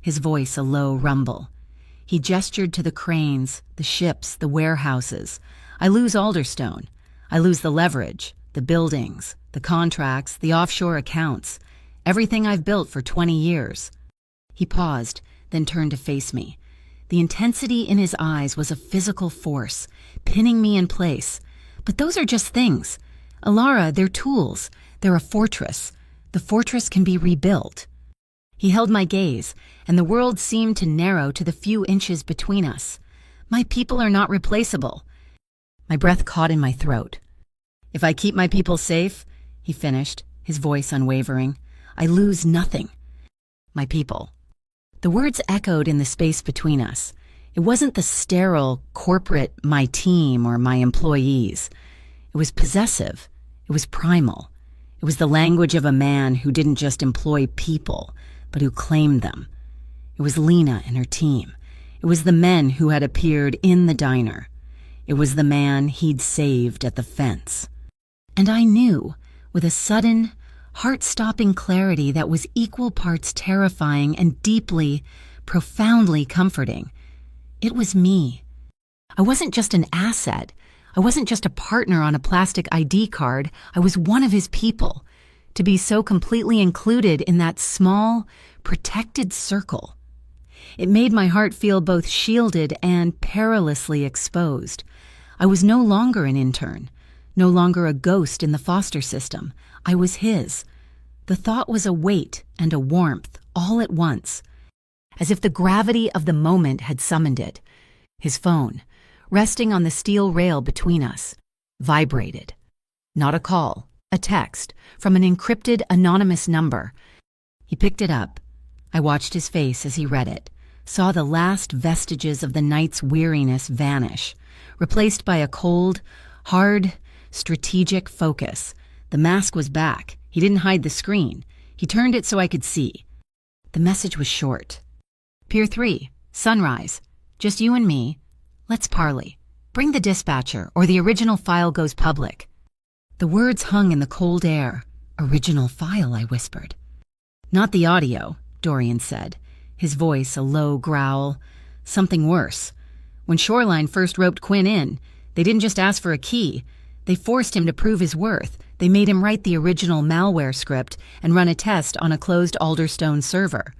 his voice a low rumble. He gestured to the cranes, the ships, the warehouses. "I lose Alderstone. I lose the leverage, the buildings, the contracts, the offshore accounts, everything I've built for 20 years. He paused, then turned to face me. The intensity in his eyes was a physical force, pinning me in place. But those are just things. Alara, they're tools. They're a fortress. The fortress can be rebuilt. He held my gaze, and the world seemed to narrow to the few inches between us. My people are not replaceable. My breath caught in my throat. If I keep my people safe, he finished, his voice unwavering, I lose nothing. My people. The words echoed in the space between us. It wasn't the sterile, corporate, my team or my employees. It was possessive. It was primal. It was the language of a man who didn't just employ people, but who claimed them. It was Lena and her team. It was the men who had appeared in the diner. It was the man he'd saved at the fence. And I knew, with a sudden, heart-stopping clarity that was equal parts terrifying and deeply, profoundly comforting. It was me. I wasn't just an asset. I wasn't just a partner on a plastic ID card. I was one of his people. To be so completely included in that small, protected circle. It made my heart feel both shielded and perilously exposed. I was no longer an intern, no longer a ghost in the foster system. I was his. The thought was a weight and a warmth all at once, as if the gravity of the moment had summoned it. His phone, resting on the steel rail between us, vibrated. Not a call, a text from an encrypted anonymous number. He picked it up. I watched his face as he read it, saw the last vestiges of the night's weariness vanish, replaced by a cold, hard, strategic focus. The mask was back. He didn't hide the screen. He turned it so I could see. The message was short. Pier 3, sunrise. Just you and me. Let's parley. Bring the dispatcher, or the original file goes public. The words hung in the cold air. Original file, I whispered. Not the audio, Dorian said, his voice a low growl. Something worse. When Shoreline first roped Quinn in, they didn't just ask for a key. They forced him to prove his worth. They made him write the original malware script and run a test on a closed Alderstone server.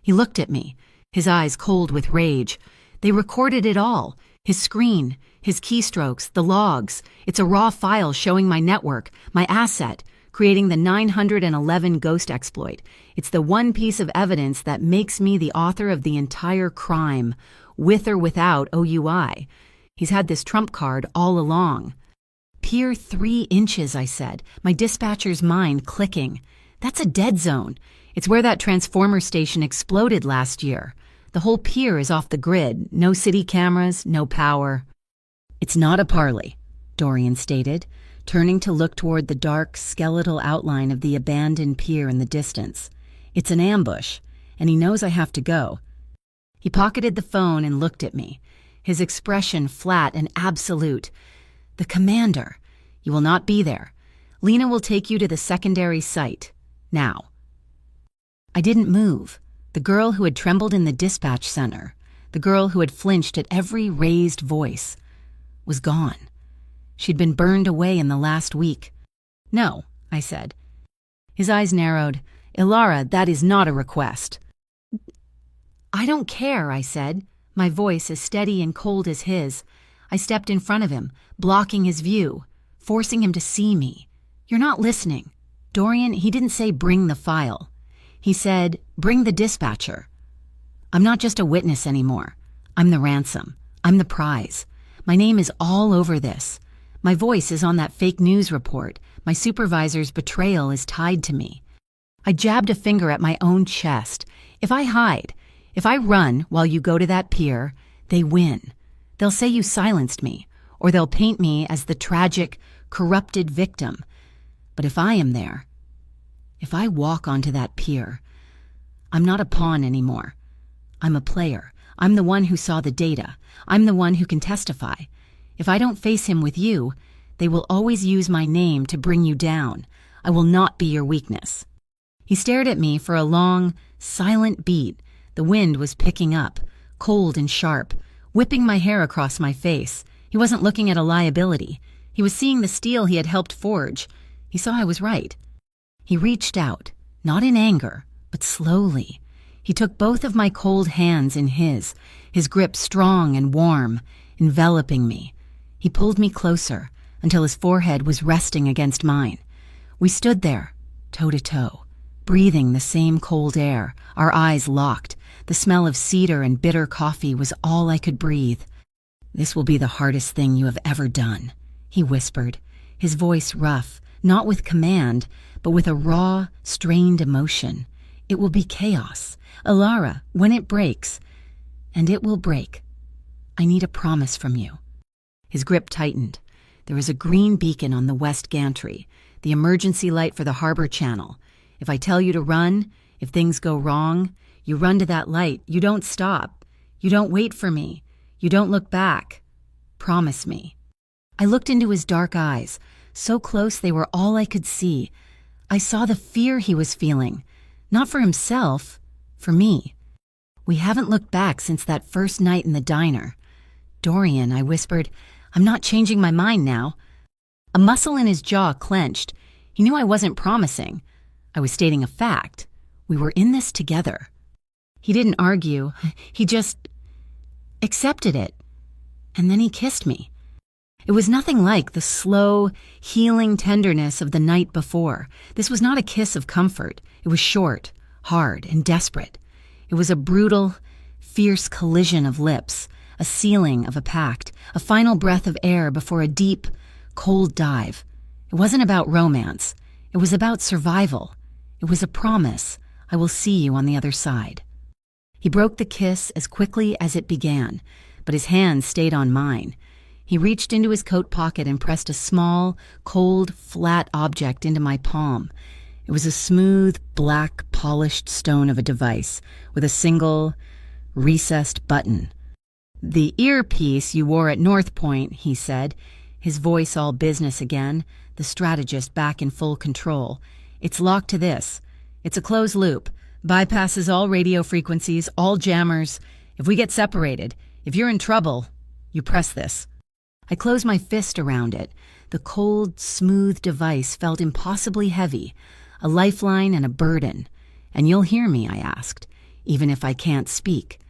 He looked at me, his eyes cold with rage. They recorded it all. His screen, his keystrokes, the logs. It's a raw file showing my network, my asset, creating the 911 Ghost exploit. It's the one piece of evidence that makes me the author of the entire crime, with or without OUI. He's had this trump card all along. Pier 3 inches, I said, my dispatcher's mind clicking. That's a dead zone. It's where that transformer station exploded last year. The whole pier is off the grid. No city cameras, no power. It's not a parley, Dorian stated, turning to look toward the dark, skeletal outline of the abandoned pier in the distance. It's an ambush, and he knows I have to go. He pocketed the phone and looked at me, his expression flat and absolute. The commander. You will not be there. Lena will take you to the secondary site. Now. I didn't move. The girl who had trembled in the dispatch center, the girl who had flinched at every raised voice, was gone. She'd been burned away in the last week. No, I said. His eyes narrowed. Ilara, that is not a request. I don't care, I said, my voice as steady and cold as his. I stepped in front of him, blocking his view, forcing him to see me. You're not listening. Dorian, he didn't say bring the file. He said, bring the dispatcher. I'm not just a witness anymore. I'm the ransom. I'm the prize. My name is all over this. My voice is on that fake news report. My supervisor's betrayal is tied to me. I jabbed a finger at my own chest. If I hide, if I run while you go to that pier, they win. They'll say you silenced me, or they'll paint me as the tragic, corrupted victim. But if I am there, if I walk onto that pier, I'm not a pawn anymore. I'm a player. I'm the one who saw the data. I'm the one who can testify. If I don't face him with you, they will always use my name to bring you down. I will not be your weakness. He stared at me for a long, silent beat. The wind was picking up, cold and sharp, whipping my hair across my face. He wasn't looking at a liability. He was seeing the steel he had helped forge. He saw I was right. He reached out, not in anger, but slowly. He took both of my cold hands in his grip strong and warm, enveloping me. He pulled me closer until his forehead was resting against mine. We stood there, toe to toe, breathing the same cold air, our eyes locked. The smell of cedar and bitter coffee was all I could breathe. "This will be the hardest thing you have ever done," he whispered, his voice rough, not with command, but with a raw, strained emotion. "It will be chaos. Alara, when it breaks, and it will break, I need a promise from you." His grip tightened. There was a green beacon on the west gantry, the emergency light for the harbor channel. If I tell you to run, if things go wrong, you run to that light. You don't stop. You don't wait for me. You don't look back. Promise me. I looked into his dark eyes, so close they were all I could see. I saw the fear he was feeling, not for himself, for me. "We haven't looked back since that first night in the diner." "Dorian," I whispered, "I'm not changing my mind now." A muscle in his jaw clenched. He knew I wasn't promising. I was stating a fact. We were in this together. He didn't argue. He just accepted it. And then he kissed me. It was nothing like the slow, healing tenderness of the night before. This was not a kiss of comfort. It was short, hard, and desperate. It was a brutal, fierce collision of lips, a sealing of a pact, a final breath of air before a deep, cold dive. It wasn't about romance. It was about survival. It was a promise. I will see you on the other side. He broke the kiss as quickly as it began, but his hand stayed on mine. He reached into his coat pocket and pressed a small, cold, flat object into my palm. It was a smooth, black, polished stone of a device with a single, recessed button. "The earpiece you wore at North Point," he said, his voice all business again, the strategist back in full control. "It's locked to this. It's a closed loop. Bypasses all radio frequencies, all jammers. If we get separated, if you're in trouble, you press this." I closed my fist around it. The cold, smooth device felt impossibly heavy, a lifeline and a burden. "And you'll hear me," I asked, "even if I can't speak."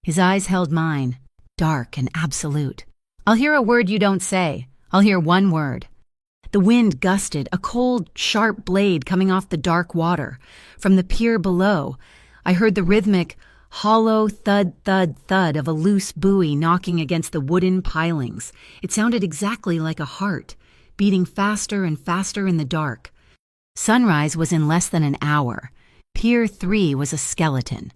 His eyes held mine, dark and absolute. "I'll hear a word you don't say. I'll hear one word." The wind gusted, a cold, sharp blade coming off the dark water. From the pier below, I heard the rhythmic, hollow thud, thud, thud of a loose buoy knocking against the wooden pilings. It sounded exactly like a heart, beating faster and faster in the dark. Sunrise was in less than an hour. Pier 3 was a skeleton.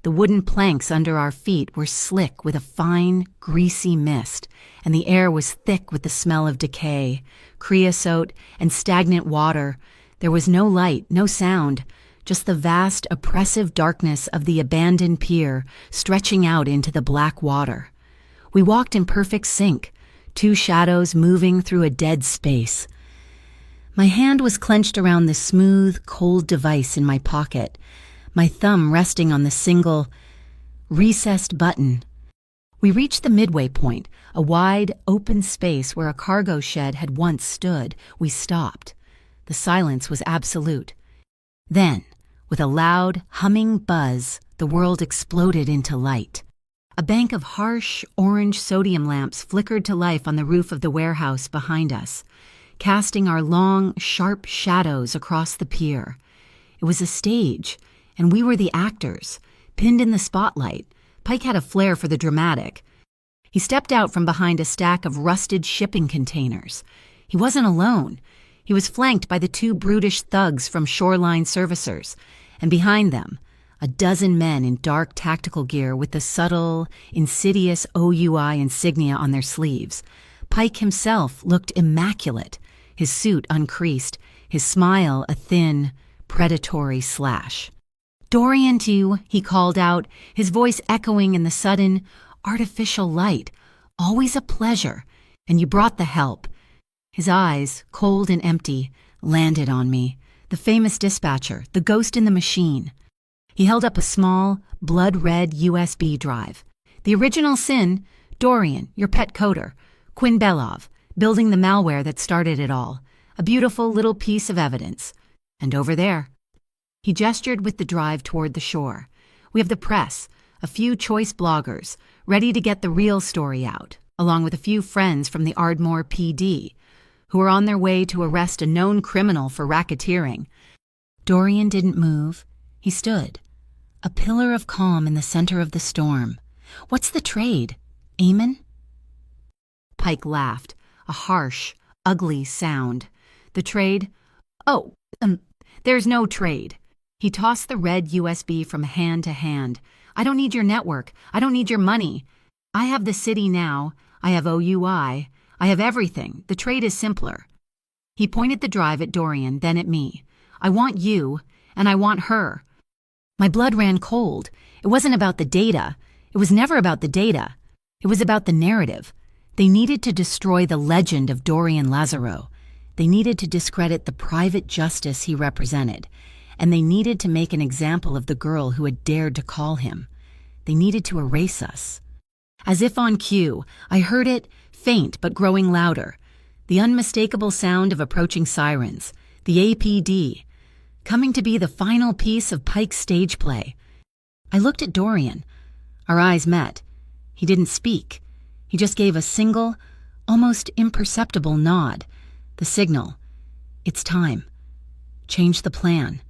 The wooden planks under our feet were slick with a fine, greasy mist, and the air was thick with the smell of decay, creosote, and stagnant water. There was no light, no sound, just the vast, oppressive darkness of the abandoned pier stretching out into the black water. We walked in perfect sync, two shadows moving through a dead space. My hand was clenched around the smooth, cold device in my pocket, my thumb resting on the single, recessed button. We reached the midway point, a wide, open space where a cargo shed had once stood. We stopped. The silence was absolute. Then, with a loud, humming buzz, the world exploded into light. A bank of harsh, orange sodium lamps flickered to life on the roof of the warehouse behind us, casting our long, sharp shadows across the pier. It was a stage, and we were the actors, pinned in the spotlight. Pike had a flair for the dramatic. He stepped out from behind a stack of rusted shipping containers. He wasn't alone. He was flanked by the two brutish thugs from Shoreline Servicers, and behind them, a dozen men in dark tactical gear with the subtle, insidious OUI insignia on their sleeves. Pike himself looked immaculate, his suit uncreased, his smile a thin, predatory slash. "Dorian too," he called out, his voice echoing in the sudden, artificial light. "Always a pleasure, and you brought the help." His eyes, cold and empty, landed on me, the famous dispatcher, the ghost in the machine. He held up a small, blood-red USB drive. "The original sin, Dorian, your pet coder, Quinn Belov, building the malware that started it all. A beautiful little piece of evidence. And over there." He gestured with the drive toward the shore. We have the press, a few choice bloggers, ready to get the real story out, along with a few friends from the Ardmore PD, who are on their way to arrest a known criminal for racketeering. Dorian didn't move. He stood, a pillar of calm in the center of the storm. What's the trade, Eamon? Pike laughed, a harsh, ugly sound. The trade? Oh, there's no trade. He tossed the red USB from hand to hand. I don't need your network. I don't need your money. I have the city now. I have OUI. I have everything. The trade is simpler. He pointed the drive at Dorian, then at me. I want you, and I want her. My blood ran cold. It wasn't about the data. It was never about the data. It was about the narrative. They needed to destroy the legend of Dorian Lazaro. They needed to discredit the private justice he represented. And they needed to make an example of the girl who had dared to call him. They needed to erase us. As if on cue, I heard it, faint but growing louder. The unmistakable sound of approaching sirens. The APD. Coming to be the final piece of Pike's stage play. I looked at Dorian. Our eyes met. He didn't speak. He just gave a single, almost imperceptible nod. The signal. It's time. Change the plan.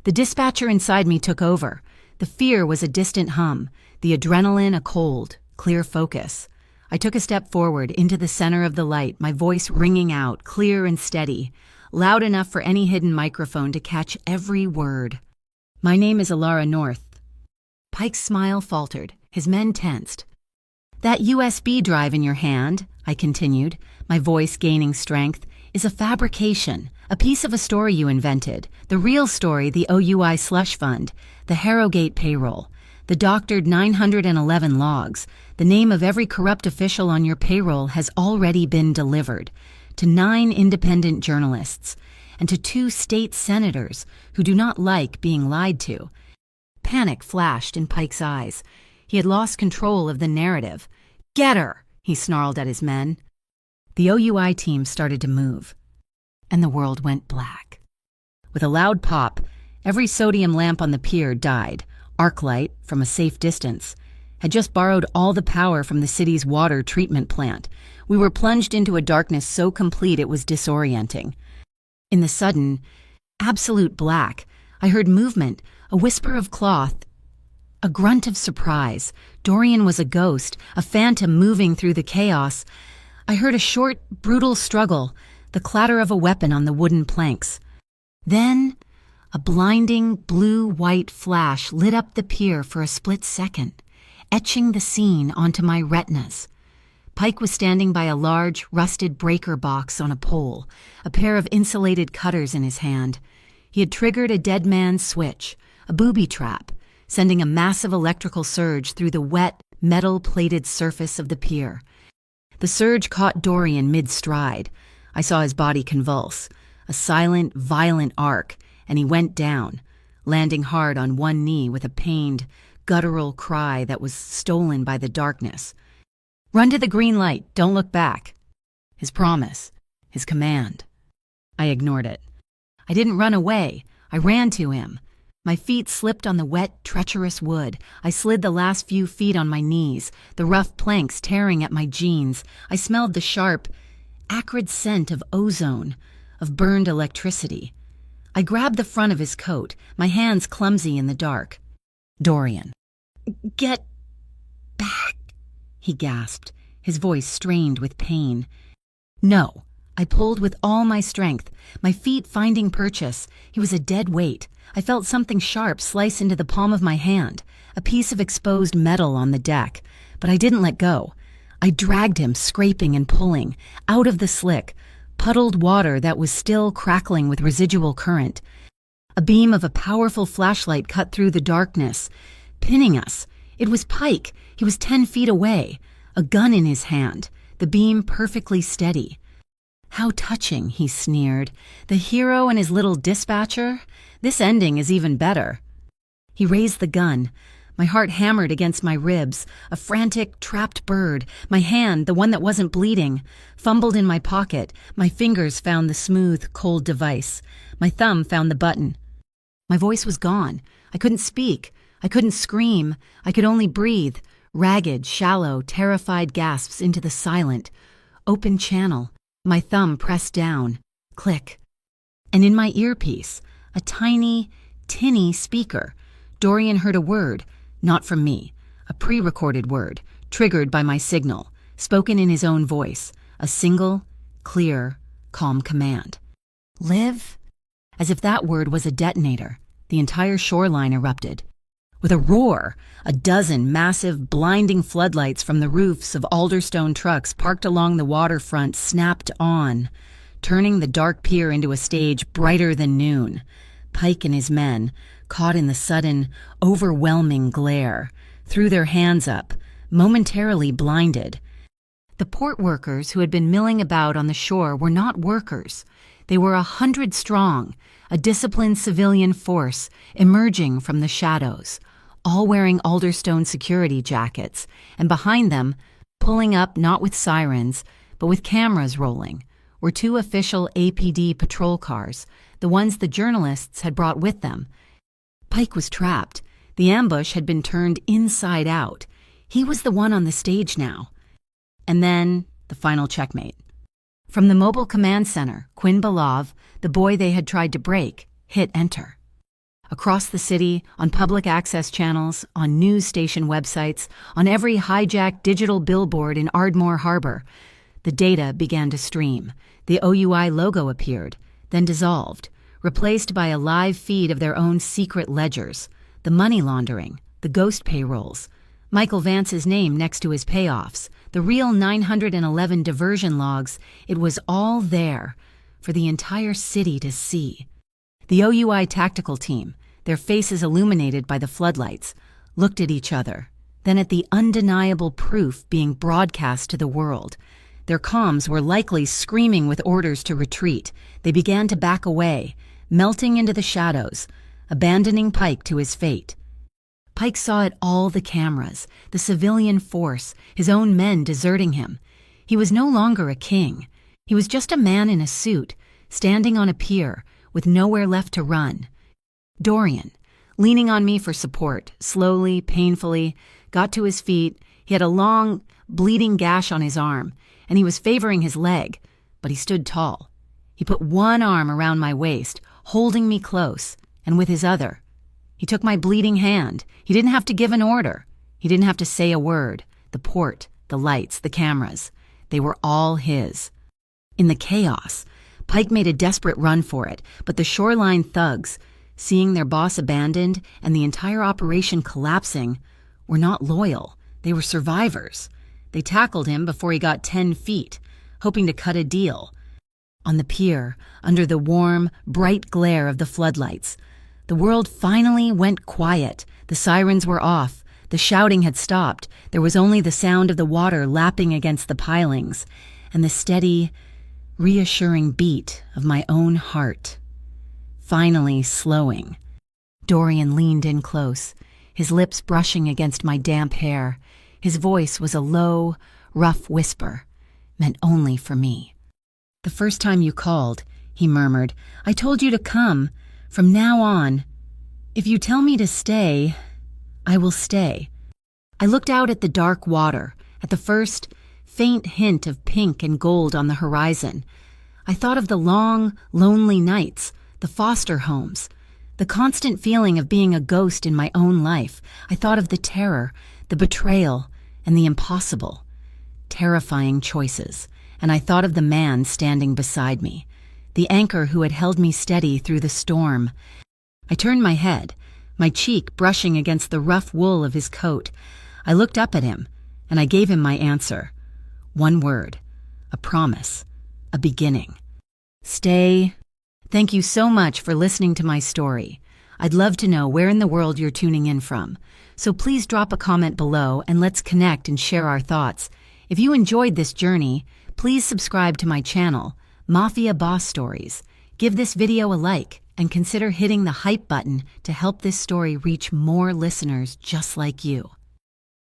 The dispatcher inside me took over. The fear was a distant hum, the adrenaline a cold, clear focus. I took a step forward into the center of the light, my voice ringing out, clear and steady, loud enough for any hidden microphone to catch every word. My name is Alara North. Pike's smile faltered, his men tensed. That USB drive in your hand, I continued, my voice gaining strength, is a fabrication, a piece of a story you invented. The real story, the OUI slush fund, the Harrogate payroll, the doctored 911 logs, the name of every corrupt official on your payroll has already been delivered to 9 independent journalists and to 2 state senators who do not like being lied to. Panic flashed in Pike's eyes. He had lost control of the narrative. Get her, he snarled at his men. The OUI team started to move, and the world went black. With a loud pop, every sodium lamp on the pier died. Arclight, from a safe distance, had just borrowed all the power from the city's water treatment plant. We were plunged into a darkness so complete it was disorienting. In the sudden, absolute black, I heard movement, a whisper of cloth, a grunt of surprise. Dorian was a ghost, a phantom moving through the chaos. I heard a short, brutal struggle, the clatter of a weapon on the wooden planks. Then, a blinding blue-white flash lit up the pier for a split second, etching the scene onto my retinas. Pike was standing by a large, rusted breaker box on a pole, a pair of insulated cutters in his hand. He had triggered a dead man's switch, a booby trap, sending a massive electrical surge through the wet, metal-plated surface of the pier. The surge caught Dorian mid-stride. I saw his body convulse, a silent, violent arc, and he went down, landing hard on one knee with a pained, guttural cry that was stolen by the darkness. Run to the green light, don't look back. His promise, his command. I ignored it. I didn't run away. I ran to him. My feet slipped on the wet, treacherous wood. I slid the last few feet on my knees, the rough planks tearing at my jeans. I smelled the sharp, acrid scent of ozone, of burned electricity. I grabbed the front of his coat, my hands clumsy in the dark. Dorian. Get back, he gasped, his voice strained with pain. No, I pulled with all my strength, my feet finding purchase. He was a dead weight. I felt something sharp slice into the palm of my hand, a piece of exposed metal on the deck, but I didn't let go. I dragged him, scraping and pulling, out of the slick, puddled water that was still crackling with residual current. A beam of a powerful flashlight cut through the darkness, pinning us. It was Pike. He was 10 feet away, a gun in his hand, the beam perfectly steady. How touching, he sneered. The hero and his little dispatcher? This ending is even better. He raised the gun. My heart hammered against my ribs, a frantic, trapped bird. My hand, the one that wasn't bleeding, fumbled in my pocket. My fingers found the smooth, cold device. My thumb found the button. My voice was gone. I couldn't speak. I couldn't scream. I could only breathe, ragged, shallow, terrified gasps into the silent, open channel, my thumb pressed down. Click. And in my earpiece, a tiny, tinny speaker, Dorian heard a word, not from me, a pre-recorded word, triggered by my signal, spoken in his own voice, a single, clear, calm command. Live? As if that word was a detonator, the entire shoreline erupted. With a roar, a dozen massive, blinding floodlights from the roofs of Alderstone trucks parked along the waterfront snapped on, turning the dark pier into a stage brighter than noon. Pike and his men, caught in the sudden, overwhelming glare, threw their hands up, momentarily blinded. The port workers who had been milling about on the shore were not workers. They were 100 strong, a disciplined civilian force emerging from the shadows, all wearing Alderstone security jackets, and behind them, pulling up not with sirens, but with cameras rolling, were 2 official APD patrol cars, the ones the journalists had brought with them. Pike was trapped. The ambush had been turned inside out. He was the one on the stage now. And then, the final checkmate. From the mobile command center, Quinn Belov, the boy they had tried to break, hit enter. Across the city, on public access channels, on news station websites, on every hijacked digital billboard in Ardmore Harbor, the data began to stream. The OUI logo appeared, then dissolved, replaced by a live feed of their own secret ledgers, the money laundering, the ghost payrolls, Michael Vance's name next to his payoffs, the real 911 diversion logs. It was all there for the entire city to see. The OUI tactical team, their faces illuminated by the floodlights, looked at each other, then at the undeniable proof being broadcast to the world. Their comms were likely screaming with orders to retreat. They began to back away, melting into the shadows, abandoning Pike to his fate. Pike saw it all, the cameras, the civilian force, his own men deserting him. He was no longer a king. He was just a man in a suit, standing on a pier, with nowhere left to run. Dorian, leaning on me for support, slowly, painfully, got to his feet. He had a long, bleeding gash on his arm, and he was favoring his leg, but he stood tall. He put one arm around my waist, holding me close, and with his other, he took my bleeding hand. He didn't have to give an order. He didn't have to say a word. The port, the lights, the cameras, they were all his. In the chaos, Pike made a desperate run for it, but the shoreline thugs, seeing their boss abandoned and the entire operation collapsing, were not loyal. They were survivors. They tackled him before he got 10 feet, hoping to cut a deal. On the pier, under the warm, bright glare of the floodlights, the world finally went quiet. The sirens were off. The shouting had stopped. There was only the sound of the water lapping against the pilings and the steady, reassuring beat of my own heart. Finally slowing. Dorian leaned in close, his lips brushing against my damp hair. His voice was a low, rough whisper, meant only for me. "The first time you called," he murmured, "I told you to come. From now on, if you tell me to stay, I will stay." I looked out at the dark water, at the first faint hint of pink and gold on the horizon. I thought of the long, lonely nights, the foster homes, the constant feeling of being a ghost in my own life. I thought of the terror, the betrayal, and the impossible, terrifying choices. And I thought of the man standing beside me, the anchor who had held me steady through the storm. I turned my head, my cheek brushing against the rough wool of his coat. I looked up at him, and I gave him my answer. One word, a promise, a beginning. Stay. Thank you so much for listening to my story. I'd love to know where in the world you're tuning in from. So please drop a comment below and let's connect and share our thoughts. If you enjoyed this journey, please subscribe to my channel, Mafia Boss Stories. Give this video a like and consider hitting the hype button to help this story reach more listeners just like you.